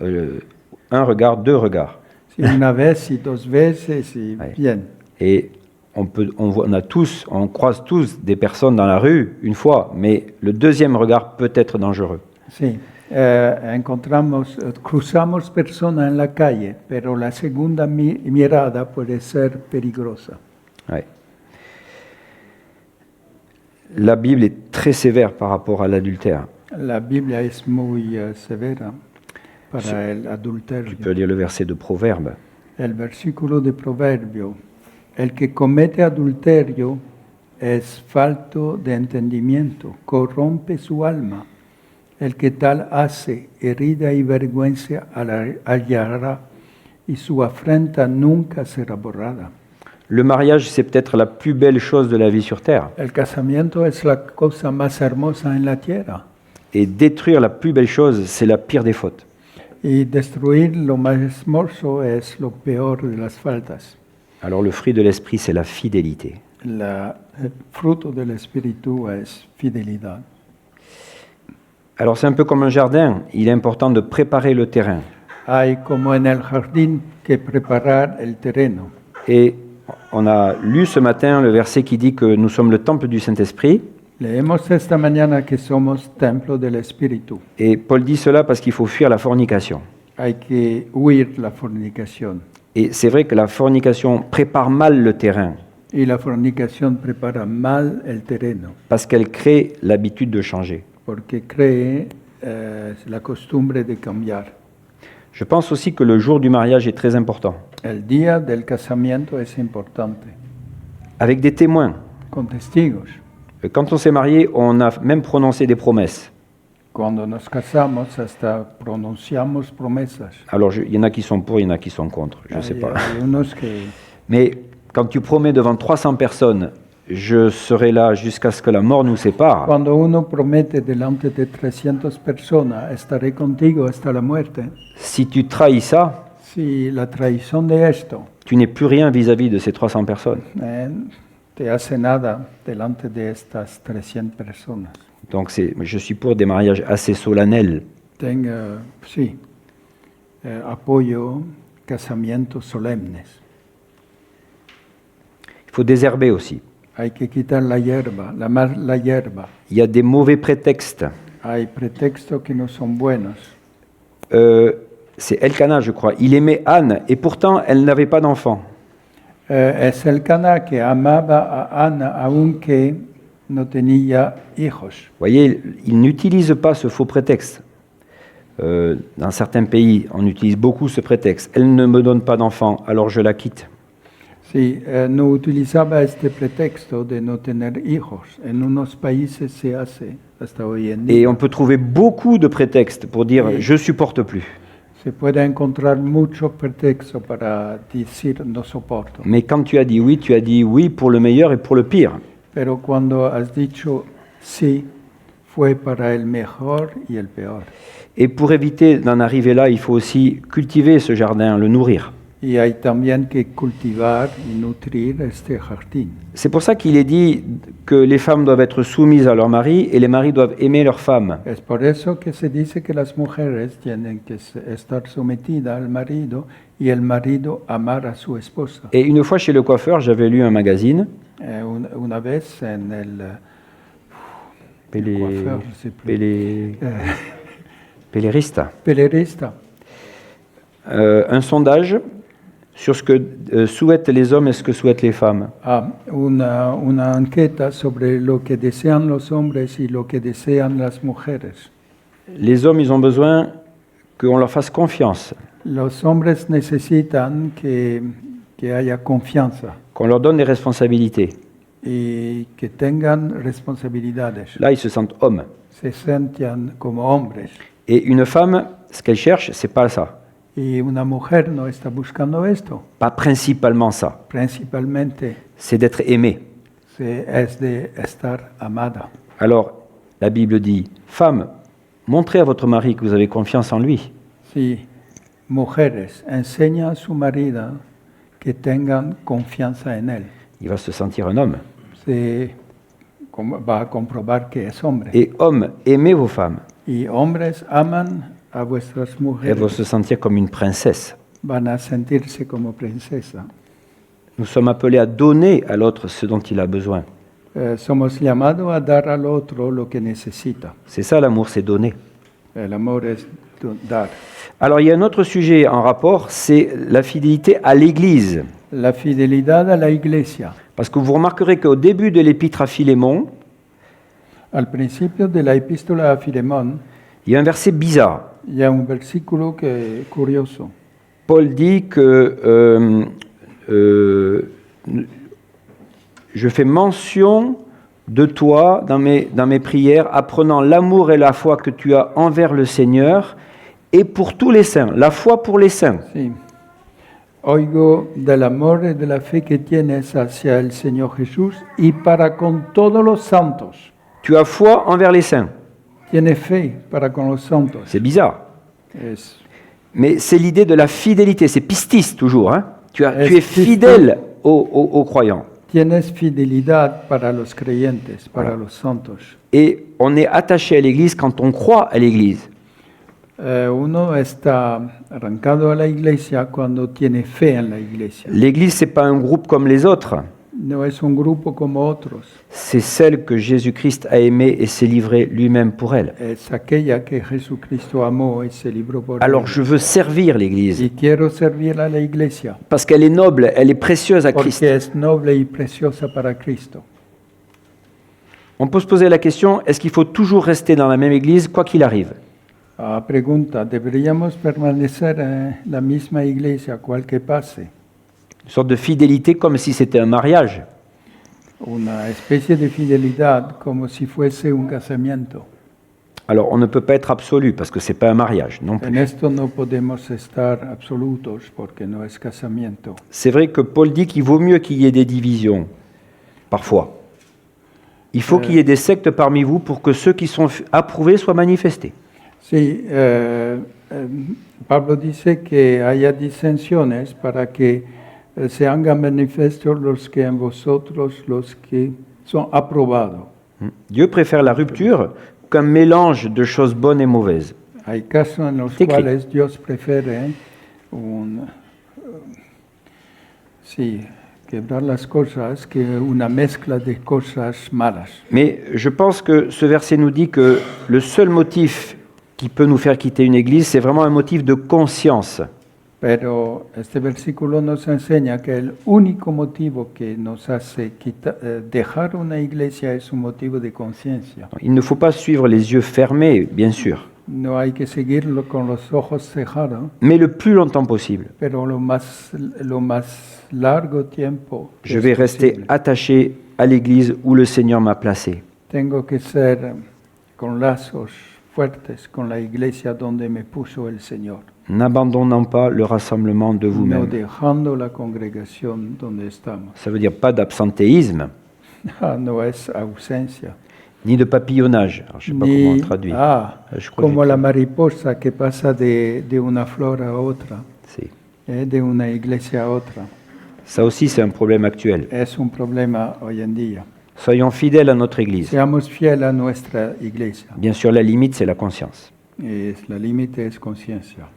Un regard, deux regards. sí, una vez y dos veces y Ouais. bien. Et on croise tous des personnes dans la rue une fois, mais le deuxième regard peut être dangereux. Sí, cruzamos personas en la calle, pero la segunda mirada puede ser peligrosa. Ouais. La Bible est très sévère par rapport à l'adultère. La Biblia es muy severa para el Tu adulterio. peux lire le verset de Proverbe. El versículo de Proverbio, el que comete adulterio es falto de entendimiento, corrompe su alma. El que tal hace, herida y vergüenza hallará, y su afrenta nunca será borrada. Le mariage, c'est peut-être la plus belle chose de la vie sur terre. El casamiento es la cosa más hermosa en la tierra. Et détruire la plus belle chose, c'est la pire des fautes. Y destruir lo más hermoso es lo peor de las faltas. Alors le fruit de l'esprit, c'est la fidélité. El fruto del espíritu es fidelidad. Alors c'est un peu comme un jardin, il est important de préparer le terrain. Hay como en el jardín que preparar el terreno. Et on a lu ce matin le verset qui dit que nous sommes le temple du Saint-Esprit. Leemos esta mañana que somos templo del Espíritu. Et Paul dit cela parce qu'il faut fuir la fornication. Hay que huir la fornicación. Et c'est vrai que la fornication prépare mal le terrain Y la fornicación prepara mal el terreno, parce qu'elle crée l'habitude de changer. porque cree la costumbre de cambiar. Je pense aussi que le jour du mariage est très important, El día del casamiento es importante, avec des témoins. con testigos. Quand on s'est marié, on a même prononcé des promesses. cuando nos casamos hasta pronunciamos promesas. Alors, il y en a qui sont pour, il y en a qui sont contre, je ne sais pas. Hay unos que Mais quand tu promets devant 300 personnes, je serai là jusqu'à ce que la mort nous sépare, cuando uno promete delante de 300 personas, estaré contigo hasta la muerte. si tu trahis ça, Si la traición de esto tu n'es plus rien vis-à-vis de ces 300 personnes. te hace nada delante de estas 300 personas. Donc, je suis pour des mariages assez solennels. Tenga, sí, apoyo casamientos solemnes. Il faut désherber aussi. Hay que quitar la hierba, la hierba. Il y a des mauvais prétextes. Hay pretextos que no son buenos. C'est Elkana, je crois. Il aimait Anne et pourtant elle n'avait pas d'enfant. Es Elcana que amaba a Ana aunque no tenía hijos. Vous voyez, il n'utilise pas ce faux prétexte. Dans certains pays, on utilise beaucoup ce prétexte. Elle ne me donne pas d'enfant, alors je la quitte. Sí, no utilizaba este pretexto de no tener hijos. En unos países se hace hasta hoy en día. Et on peut trouver beaucoup de prétextes pour dire Oui. je supporte plus. Se puede encontrar muchos pretextos para decir no soporto. Mais quand tu as dit oui pour le meilleur et pour le pire. Pero cuando has dicho sí, fue para el mejor y el peor. Et pour éviter d'en arriver là, il faut aussi cultiver ce jardin, le nourrir. Y hay también que cultivar y nutrir este jardín. C'est pour ça qu'il est dit que les femmes doivent être soumises à leur mari et les maris doivent aimer leurs femmes. Es por eso que se dice que las mujeres tienen que estar sometidas al marido y el marido amar a su esposa. Et une fois chez le coiffeur, j'avais lu un magazine, Una vez en el coiffeur, je sais plus. Pelerista, Pelerista, un sondage sur ce que souhaitent les hommes et ce que souhaitent les femmes. una enqueta sobre lo que desean los hombres y lo que desean las mujeres. Les hommes, ils ont besoin qu'on leur fasse confiance, Los hombres necesitan que haya confianza qu'on leur donne des responsabilités. y que tengan responsabilidades, Là, ils se sentent hommes. se sientan como hombres. Et une femme, ce qu'elle cherche, c'est pas ça. Y una mujer no está buscando esto, Pas principalement ça. principalmente C'est d'être aimée. es de estar amada. Alors, la Bible dit, femme, montrez à votre mari que vous avez confiance en lui. Sí, mujeres, enseña a su marido que tengan confianza en él. Il va se sentir un homme. Va a comprobar que es hombre. Et hommes, aimez vos femmes. Y hombres aman a vuestras Elles vont mujeres, se sentir comme une princesse. van a sentirse como princesa. Nous sommes appelés à donner à l'autre ce dont il a besoin. Somos llamados a dar al otro lo que necesita. C'est ça l'amour, c'est donner. El amor es dar. Alors il y a un autre sujet en rapport, c'est la fidélité à l'Église. La fidelidad a la iglesia. Parce que vous remarquerez qu'au début de l'épître à Philémon, Al principio de la epístola a Filemón, il y a un verset bizarre. il y a un versículo que curioso. Paul dit que je fais mention de toi dans mes prières, apprenant l'amour et la foi que tu as envers le Seigneur et pour tous les saints. La foi pour les saints. Sí. Oigo del amor y de la fe que tienes hacia el Señor Jesús y para con todos los santos. Tu as foi envers les saints. Tienes fe para con los santos. C'est bizarre. Es, Mais c'est l'idée de la fidélité. C'est pistis toujours. Hein. Tu es Est-ce fidèle aux croyants. tienes fidelidad para los creyentes, para los santos. Et on est attaché à l'Église quand on croit à l'Église. Uno está arrancado a la iglesia cuando tiene fe en la iglesia. L'Église, c'est pas un groupe comme les autres. No es un grupo como otros. C'est celle que Jésus-Christ a aimée et s'est livré lui-même pour elle. Es aquella que Jesucristo amó y se libró por Alors ella. je veux servir l'Église Y quiero servir a la iglesia parce qu'elle est noble, elle est précieuse à Christ. porque es noble y preciosa para Cristo. On peut se poser la question, est-ce qu'il faut toujours rester dans la même Église quoi qu'il arrive? Pregunta, ¿deberíamos permanecer en la misma iglesia cual que pase? Une sorte de fidélité comme si c'était un mariage. Una especie de fidelidad como si fuese un casamiento. Alors, on ne peut pas être absolu parce que c'est pas un mariage non plus. En esto no podemos estar absolutos porque no es casamiento. C'est vrai que Paul dit qu'il vaut mieux qu'il y ait des divisions, parfois. Il faut qu'il y ait des sectes parmi vous pour que ceux qui sont approuvés soient manifestés. Sí, Pablo dice que haya disensiones para que se hagan manifestos los que en vosotros, los que son aprobados. Dieu préfère la rupture qu'un mélange de choses bonnes et mauvaises. Hay casos en los C'est écrit. cuales Dios prefiere quebrar las cosas que una mezcla de cosas malas. Mais je pense que ce verset nous dit que le seul motif qui peut nous faire quitter une église, c'est vraiment un motif de conscience. Pero este versículo nos enseña que el único motivo que nos hace dejar una iglesia es un motivo de conciencia. Il ne faut pas suivre les yeux fermés, bien sûr, No hay que seguirlo con los ojos cerrados, mais le plus longtemps possible. pero lo más largo tiempo que Je es vais rester posible. attaché à l'église où le Seigneur m'a placé. Tengo que ser con lazos fuertes con la iglesia donde me puso el Señor, N'abandonnant pas le rassemblement de no vous-même. dejando la congregación donde estamos. Ça veut dire pas d'absentéisme, No es ausencia. ni de papillonnage. Alors, je ne sais pas comment on traduit. Je crois Como que la mariposa que pasa de una flor a otra, c'est- de una iglesia a otra. Ça aussi, c'est un problème actuel. Es un problema hoy en día. Soyons fidèles à notre église. Seamos fieles a nuestra iglesia. Bien sûr, la limite, c'est la conscience. La límite es conciencia.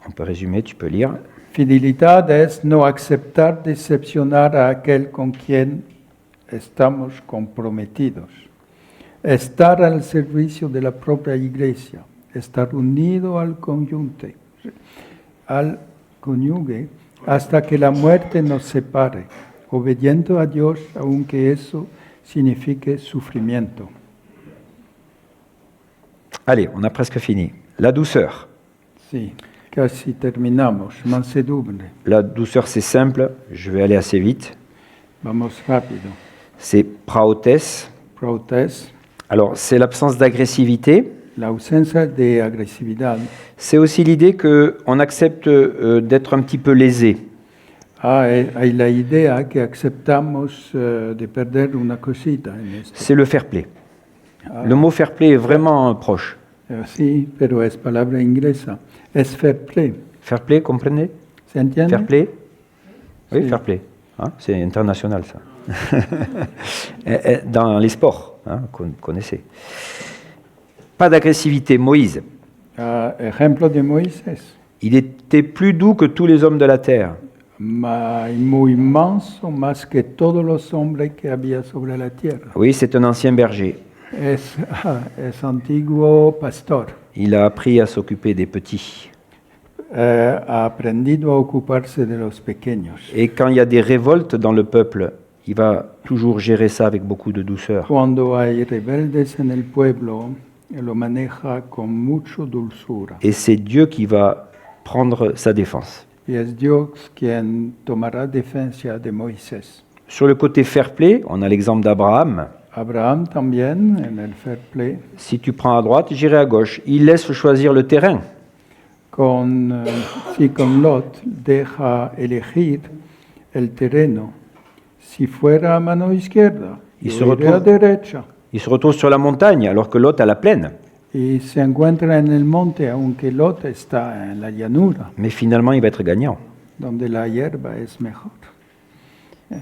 On peut résumer, tu peux lire. Fidelidad es no aceptar decepcionar a aquel con quien estamos comprometidos. Estar al servicio de la propia iglesia. Estar unido al cónyuge hasta que la muerte nos separe, obediendo a Dios aunque eso signifique sufrimiento. Allez, on a presque fini. La douceur. Sí, casi terminamos. Mansedumbre. La douceur, c'est simple. Je vais aller assez vite. Vamos rápido. C'est praotes. Protest. Alors, c'est l'absence d'agressivité. La ausencia de agresividad. C'est aussi l'idée qu'on accepte d'être un petit peu lésé. Hay la idea que aceptamos de perder una cosita en esto. C'est le fair play. Le mot fair play est vraiment proche. Sí, pero es palabra inglesa. Es fair play. Fair play, comprenez? ¿Se entiende? Fair play? Oui, Si. fair play. Hein, c'est international, ça. Dans les sports, hein, connaissez. Pas d'agressivité. Moïse, Ejemplo de Moisés. il était plus doux que tous les hommes de la terre. Muy manso, más que todos los hombres que había sobre la tierra. Oui, c'est un ancien berger. Es antiguo pastor. Il a appris à s'occuper des petits. Ha aprendido a ocuparse de los pequeños. Et quand il y a des révoltes dans le peuple, il va toujours gérer ça avec beaucoup de douceur. Cuando hay rebeldes en el pueblo, lo maneja con mucha dulzura. Et c'est Dieu qui va prendre sa défense. Y es Dios quien tomará defensa de Moisés. Sur le côté fair play, on a l'exemple d'Abraham. Abraham también, en el fair play, Si tu prends à droite, j'irai à gauche. Il laisse choisir le terrain. con Lot, deja elegir el terreno. Si fuera a mano izquierda, Y yo se iré a retrouve- derecha. Il se retrouve sur la montagne alors que l'autre a la plaine. Y se encuentra en el monte, aunque Lot está en la llanura, Mais finalement, il va être gagnant. donde la hierba es mejor.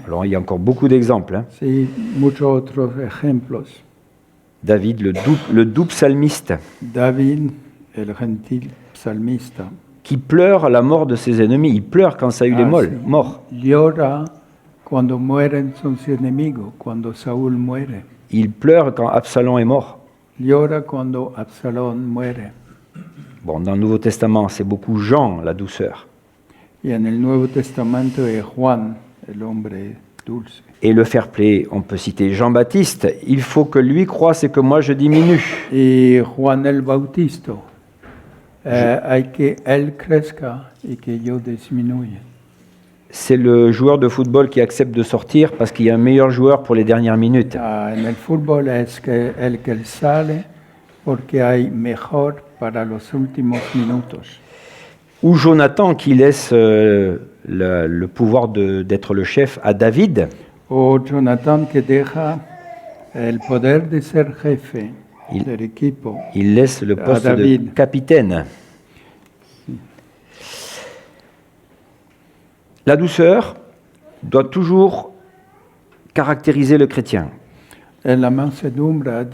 Alors, il y a encore beaucoup d'exemples. Hein. Sí, muchos otros ejemplos. David, le doux psalmiste, David, el gentil psalmista, qui pleure la mort de ses ennemis. Il pleure quand Saül est sí, mort. llora cuando mueren sus enemigos, cuando Saúl muere. Il pleure quand Absalom est mort. Llora cuando Absalón muere. Bon, dans le Nouveau Testament, c'est beaucoup Jean, la douceur. Y en el Nuevo Testamento es Juan, el hombre dulce. Et le fair play, on peut citer Jean-Baptiste. Il faut que lui croisse et que moi je diminue. Y Juan el Bautista, hay que él crezca y que yo disminuya. C'est le joueur de football qui accepte de sortir parce qu'il y a un meilleur joueur pour les dernières minutes. En el fútbol es que él sale porque hay mejor para los últimos minutos. Ou Jonathan qui laisse le pouvoir d'être le chef à David. O Jonathan que deja el poder de ser jefe Il- del equipo. Il laisse le À poste de David. capitaine. La douceur doit toujours caractériser le chrétien. La mansedumbre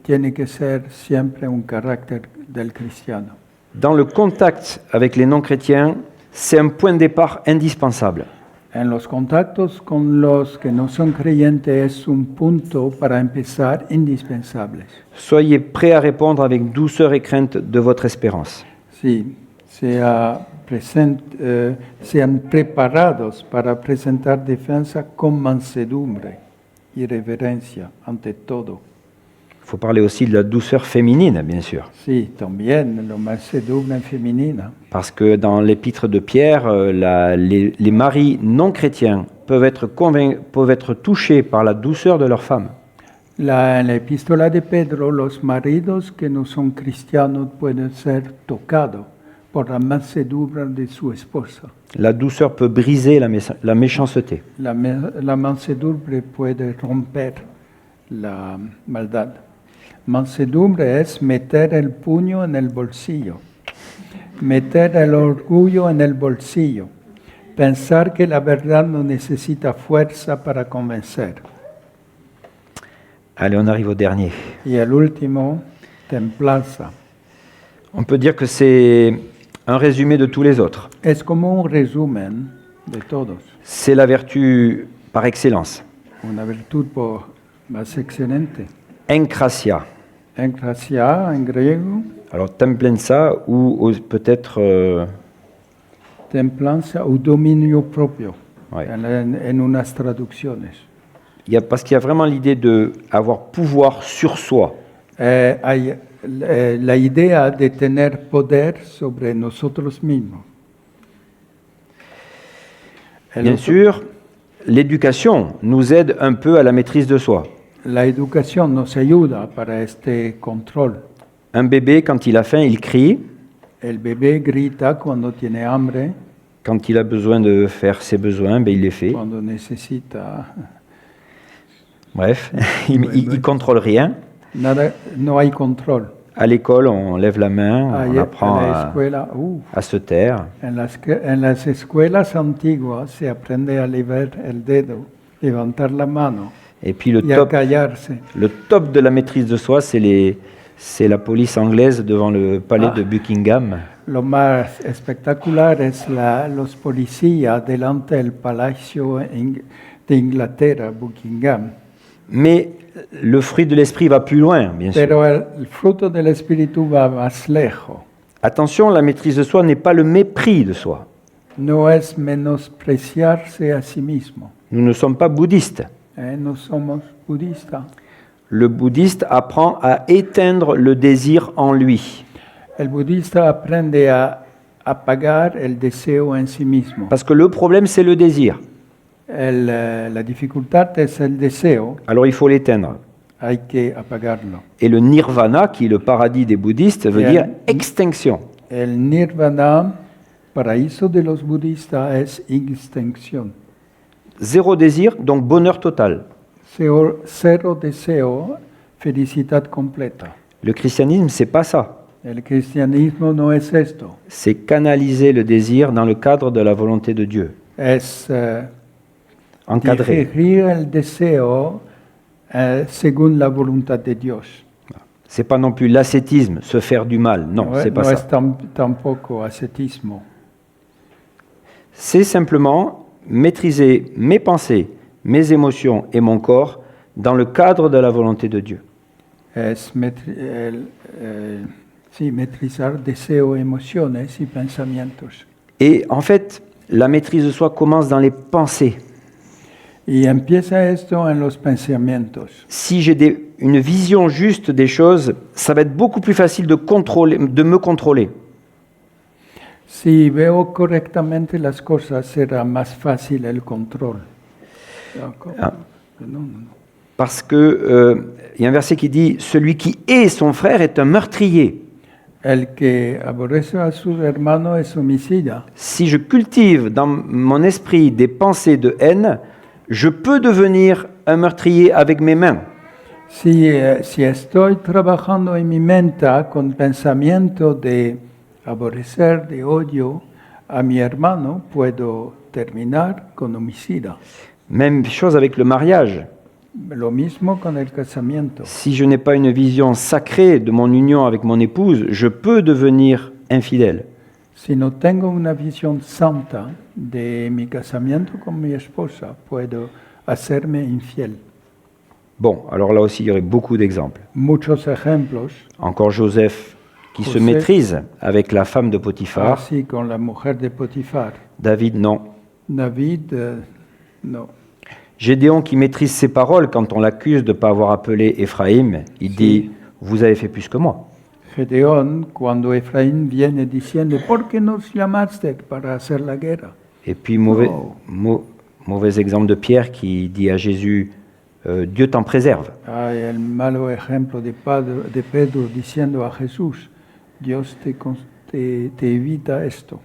tiene que ser siempre un carácter del cristiano. Dans le contact avec les non-chrétiens, c'est un point de départ indispensable. En los contactos con los que no son creyentes es un punto para empezar indispensables. Soyez prêts à répondre avec douceur et crainte de votre espérance. Sí, sean preparados para presentar defensa con mansedumbre y reverencia ante todo. Il faut parler aussi de la douceur féminine, bien sûr. Sí, también la mansedumbre femenina. Parce que dans l'épître de Pierre, les maris non chrétiens peuvent être touchés par la douceur de leur femme. En la epístola de Pedro, los maridos que no son cristianos pueden ser tocados por la mansedumbre de su esposa. La douceur peut briser la méchanceté. La mansedumbre puede romper la maldad. Mansedumbre es meter el puño en el bolsillo, meter el orgullo en el bolsillo, pensar que la verdad no necesita fuerza para convencer. Allez, on arrive au dernier. Y el último, templanza. On peut dire que c'est un résumé de tous les autres. Es como un resumen de todos, C'est la vertu par excellence. una virtud más excelente. Enkrasia. Enkrasia en griego, Alors, templenza ou peut-être... templanza o dominio propio, Ouais. en unas traducciones. Parce qu'il y a vraiment l'idée d'avoir pouvoir sur soi. Hay la idea de tener poder sobre nosotros mismos. Bien sûr, l'éducation nous aide un peu à la maîtrise de soi. La educación nos ayuda para este control. Un bébé, quand il a faim, il crie. El bebé grita cuando tiene hambre, Quand il a besoin de faire ses besoins, il les fait. cuando necesita. Bref, il contrôle rien. No hay control. À l'école, on lève la main, on apprend En la escuela, à se taire. en las escuelas antiguas se aprende a levantar la mano Et puis le y a callarse. top de la maîtrise de soi, c'est la police anglaise devant le palais de Buckingham. Lo más espectacular es los policías delante del Palacio de Inglaterra, Buckingham. Mais le fruit de l'esprit va plus loin, bien sûr. Pero el fruto del Espíritu va más lejos. Attention, la maîtrise de soi n'est pas le mépris de soi. No es menospreciarse a sí mismo. Nous ne sommes pas bouddhistes. No somos budistas. Le bouddhiste apprend à éteindre le désir en lui. El budista aprende a apagar el deseo en sí mismo. Parce que le problème, c'est le désir. La dificultad es el deseo, Alors il faut l'éteindre. hay que apagarlo. Et le nirvana, qui est le paradis des bouddhistes, veut Bien. dire extinction. El nirvana, paraíso de los budistas, es extinción. Zéro désir, donc bonheur total. Cero deseo, felicidad completa. Le christianisme, c'est pas ça. El cristianismo no es esto. C'est canaliser le désir dans le cadre de la volonté de Dieu. Es Encadré. dirigir el deseo según la voluntad de Dios. C'est pas non plus l'ascétisme, se faire du mal. Non, c'est pas no ça. es tampoco ascetismo. C'est simplement maîtriser mes pensées, mes émotions et mon corps dans le cadre de la volonté de Dieu. Es maîtrisar deseo, emociones y pensamientos. Et en fait, la maîtrise de soi commence dans les pensées. Y empieza esto en los pensamientos. Si j'ai une vision juste des choses, ça va être beaucoup plus facile de me contrôler. Si veo correctamente las cosas, será más fácil el control. Ah. No. Parce que il y a un verset qui dit « Celui qui hait son frère est un meurtrier ». El que aborrece a su hermano es homicida. Si je cultive dans mon esprit des pensées de haine, je peux devenir un meurtrier avec mes mains. Si estoy trabajando en mi mente con pensamiento de aborrecer, de odio a mi hermano, puedo terminar con homicida. Même chose avec le mariage. Lo mismo con el casamiento. Si je n'ai pas une vision sacrée de mon union avec mon épouse, je peux devenir infidèle. Si no tengo una visión santa de mi casamiento con mi esposa, puedo hacerme infiel. Bon, alors là aussi, il y aurait beaucoup d'exemples. Muchos ejemplos, Encore Joseph qui se Joseph. maîtrise avec la femme de Potiphar. así con la mujer de Potifar. David, non. David, no. Gédéon qui maîtrise ses paroles quand on l'accuse de ne pas avoir appelé Éphraïm, il dit « Vous avez fait plus que moi ». Gedeón, cuando Efraín viene diciendo, ¿por qué nos llamaste para hacer la guerra? Et puis mauvais exemple de Pierre qui dit à Jésus Dieu t'en préserve. Hay el malo ejemplo de Pedro diciendo a Jesús, Dios te evita esto.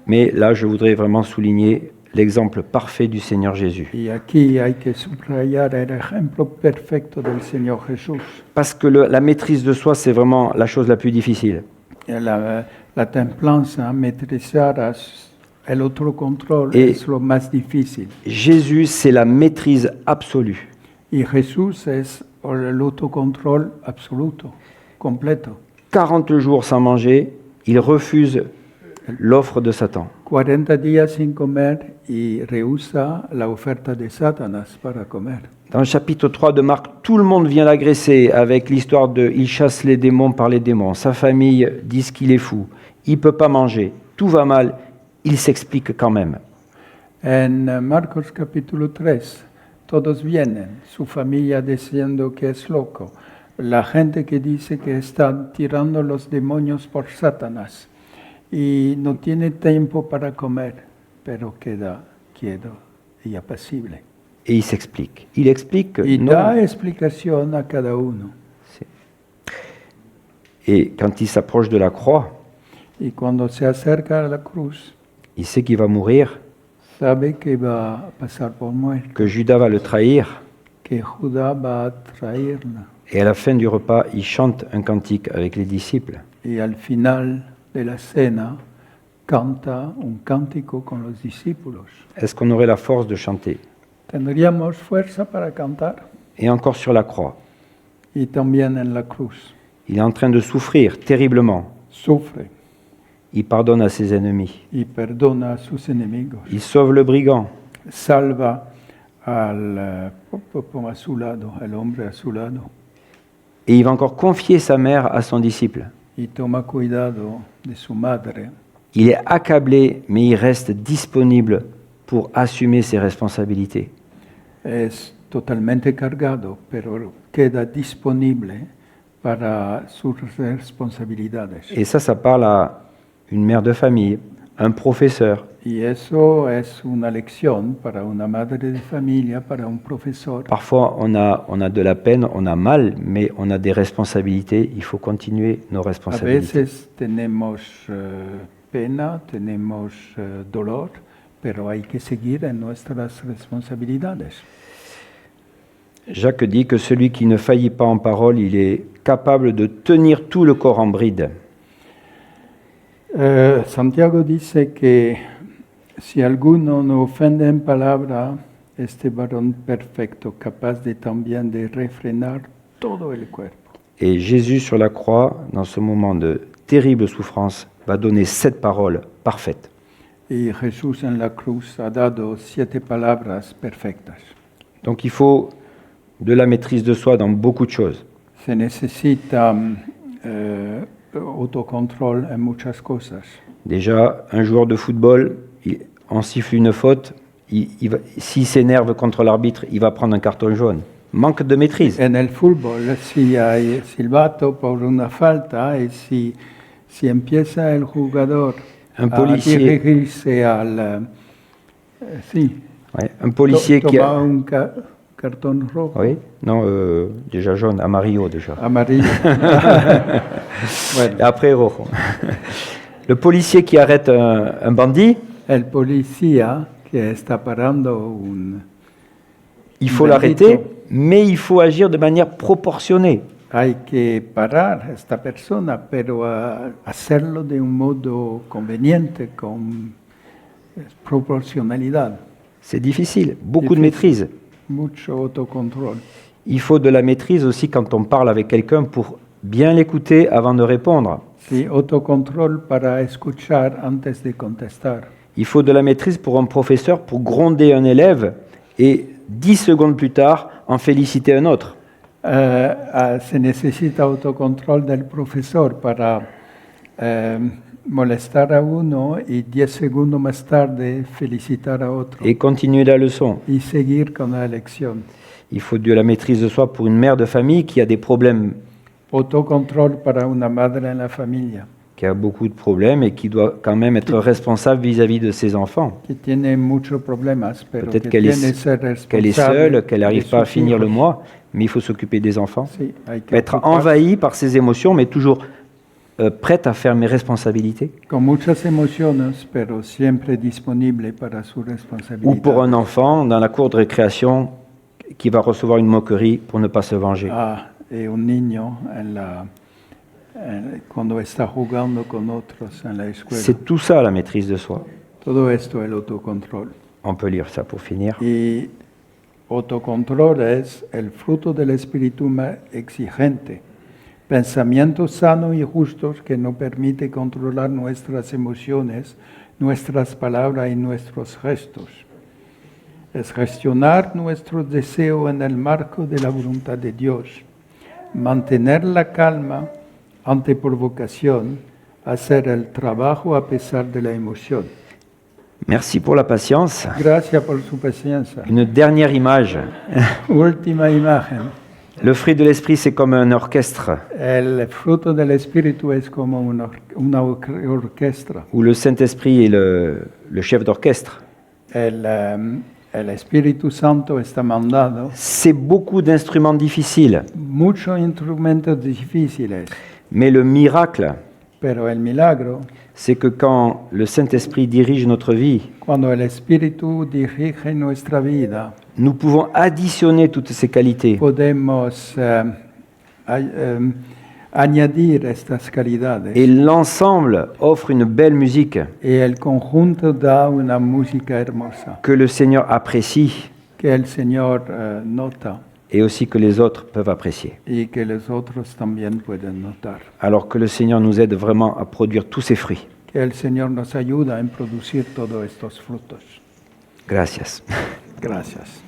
Mais là, je voudrais vraiment souligner l'exemple parfait du Seigneur Jésus. Y aquí hay que subrayar el ejemplo perfecto del Señor Jesús. Parce que la maîtrise de soi, c'est vraiment la chose la plus difficile. La templanza, maîtrisar el autocontrol Et- es lo más difícil. Jésus, c'est la maîtrise absolue. Y Jesús es el autocontrol absoluto, completo. 40 jours sans manger, il refuse l'offre de Satan. 40 días sin comer y rehúsa la oferta de Satanás para comer. Dans le chapitre 3 de Marc, tout le monde vient l'agresser avec l'histoire de « il chasse les démons par les démons ». Sa famille dit qu'il est fou. Il ne peut pas manger. Tout va mal. Il s'explique quand même. En Marcos capítulo 3, todos vienen, su familia diciendo que es loco, la gente que dice que está tirando los demonios por Satanás y no tiene tiempo para comer, pero queda quieto y apacible. Et il s'explique. Il explique que Y non. da explicación a cada uno. Et quand il s'approche de la croix, Y cuando se acerca a la cruz, il sait qu'il va mourir, sabe que va a pasar por muerte, que Judas va le trahir. que Judá va a traerla. Et à la fin du repas, il chante un cantique avec les disciples. Y al final de la cena canta un cántico con los discípulos. Est-ce qu'on aurait la force de chanter? ¿Tendríamos fuerza para cantar? Et encore sur la croix, Y también en la cruz. il est en train de souffrir terriblement. Sufre Il pardonne à ses ennemis. y perdona a sus enemigos. Il sauve le brigand. Salva a su lado, al hombre a su lado. Et il va encore confier sa mère à son disciple. Y toma cuidado de su madre. Il est accablé, mais il reste disponible pour assumer ses responsabilités. Es totalmente cargado, pero queda disponible para sus responsabilidades. Et ça parle à une mère de famille, un professeur, Y eso es una lección para una madre de familia, para un profesor. Parfois, on a de la peine, on a mal, mais on a des responsabilités. Il faut continuer nos A responsabilités. veces tenemos pena, tenemos dolor, pero hay que seguir en nuestras responsabilidades. Jacques dit que celui qui ne faillit pas en parole, il est capable de tenir tout le corps en bride. Santiago dice que si alguno no ofende en palabra, este varón perfecto, capaz de también de refrenar todo el cuerpo. Et Jésus sur la croix, dans ce moment de terrible souffrance, va donner 7 paroles parfaites. Y Jesús en la cruz ha dado 7 palabras perfectas. Donc il faut de la maîtrise de soi dans beaucoup de choses. Se necesita autocontrol en muchas cosas. Déjà, un joueur de football, on siffle une faute, s'il s'énerve contre l'arbitre, il va prendre un carton jaune. Manque de maîtrise. En el fútbol, si hay silbato por una falta y si empieza el jugador Un a policier, dirigirse al... sí, ouais, un policier qui toma a, un cartón rojo. Oui. Non, déjà jaune, amarillo déjà. Amarillo. Et Bueno, après rojo. Le policier qui arrête un bandit, el policía que está parando il faut Un l'arrêter, bandito. mais il faut agir de manière proportionnée. hay que parar a esta persona, pero hacerlo de un modo conveniente, con proporcionalidad, C'est difficile, beaucoup de Difficile. maîtrise. mucho autocontrol. Il faut de la maîtrise aussi quand on parle avec quelqu'un pour bien l'écouter avant de répondre. Sí, autocontrol para escuchar antes de contestar. Il faut de la maîtrise pour un professeur pour gronder un élève et 10 secondes plus tard en féliciter un autre. Se necesita autocontrol del profesor para molestar a uno y 10 segundos más tarde felicitar a otro Et continuer la leçon. y seguir con la lección. Il faut de la maîtrise de soi pour une mère de famille qui a des problèmes, Autocontrol para una madre en la familia qui a beaucoup de problèmes et qui doit quand même être responsable vis-à-vis de ses enfants. que tiene muchos problemas, pero Peut-être que qu'elle tiene est, ser qu'elle est responsable seule, qu'elle de n'arrive pas à sus finir le hijos. mois, mais il faut s'occuper des enfants. Sí, hay que Être ocuparse envahi par ses émotions, mais toujours prête à faire mes responsabilités. con muchas emociones, pero siempre disponible para su Ou responsabilidad. pour un enfant dans la cour de récréation qui va recevoir une moquerie pour ne pas se venger. Un niño cuando está jugando con otros en la escuela. C'est tout ça la maîtrise de soi. Todo esto es el autocontrol. On peut lire ça pour finir. Y autocontrol es el fruto del espíritu exigente, pensamientos sanos y justos que nos permite controlar nuestras emociones, nuestras palabras y nuestros gestos. Es gestionar nuestros deseos en el marco de la voluntad de Dios, mantener la calma ante provocación, hacer el trabajo a pesar de la emoción. Merci pour la patience. Gracias por su paciencia. Une dernière image. Última imagen. Le fruit de l'esprit, c'est comme un orchestre El fruto del espíritu es como una orquesta. où le Saint-Esprit est le chef d'orchestre. El Espíritu Santo está mandado C'est beaucoup d'instruments difficiles, muchos instrumentos difíciles, mais le miracle, pero el milagro, c'est que quand le Saint-Esprit dirige notre vie, cuando el Espíritu dirige nuestra vida, nous pouvons additionner toutes ces qualités podemos añadir estas calidades. et l'ensemble offre une belle musique Y el conjunto da una música hermosa que le Seigneur apprécie que el Señor nota et aussi que les autres peuvent apprécier. y que los otros también pueden notar. Alors que le Seigneur nous aide vraiment à produire tous ces fruits. Que el Señor nos ayuda en producir todos estos frutos. Gracias. Gracias.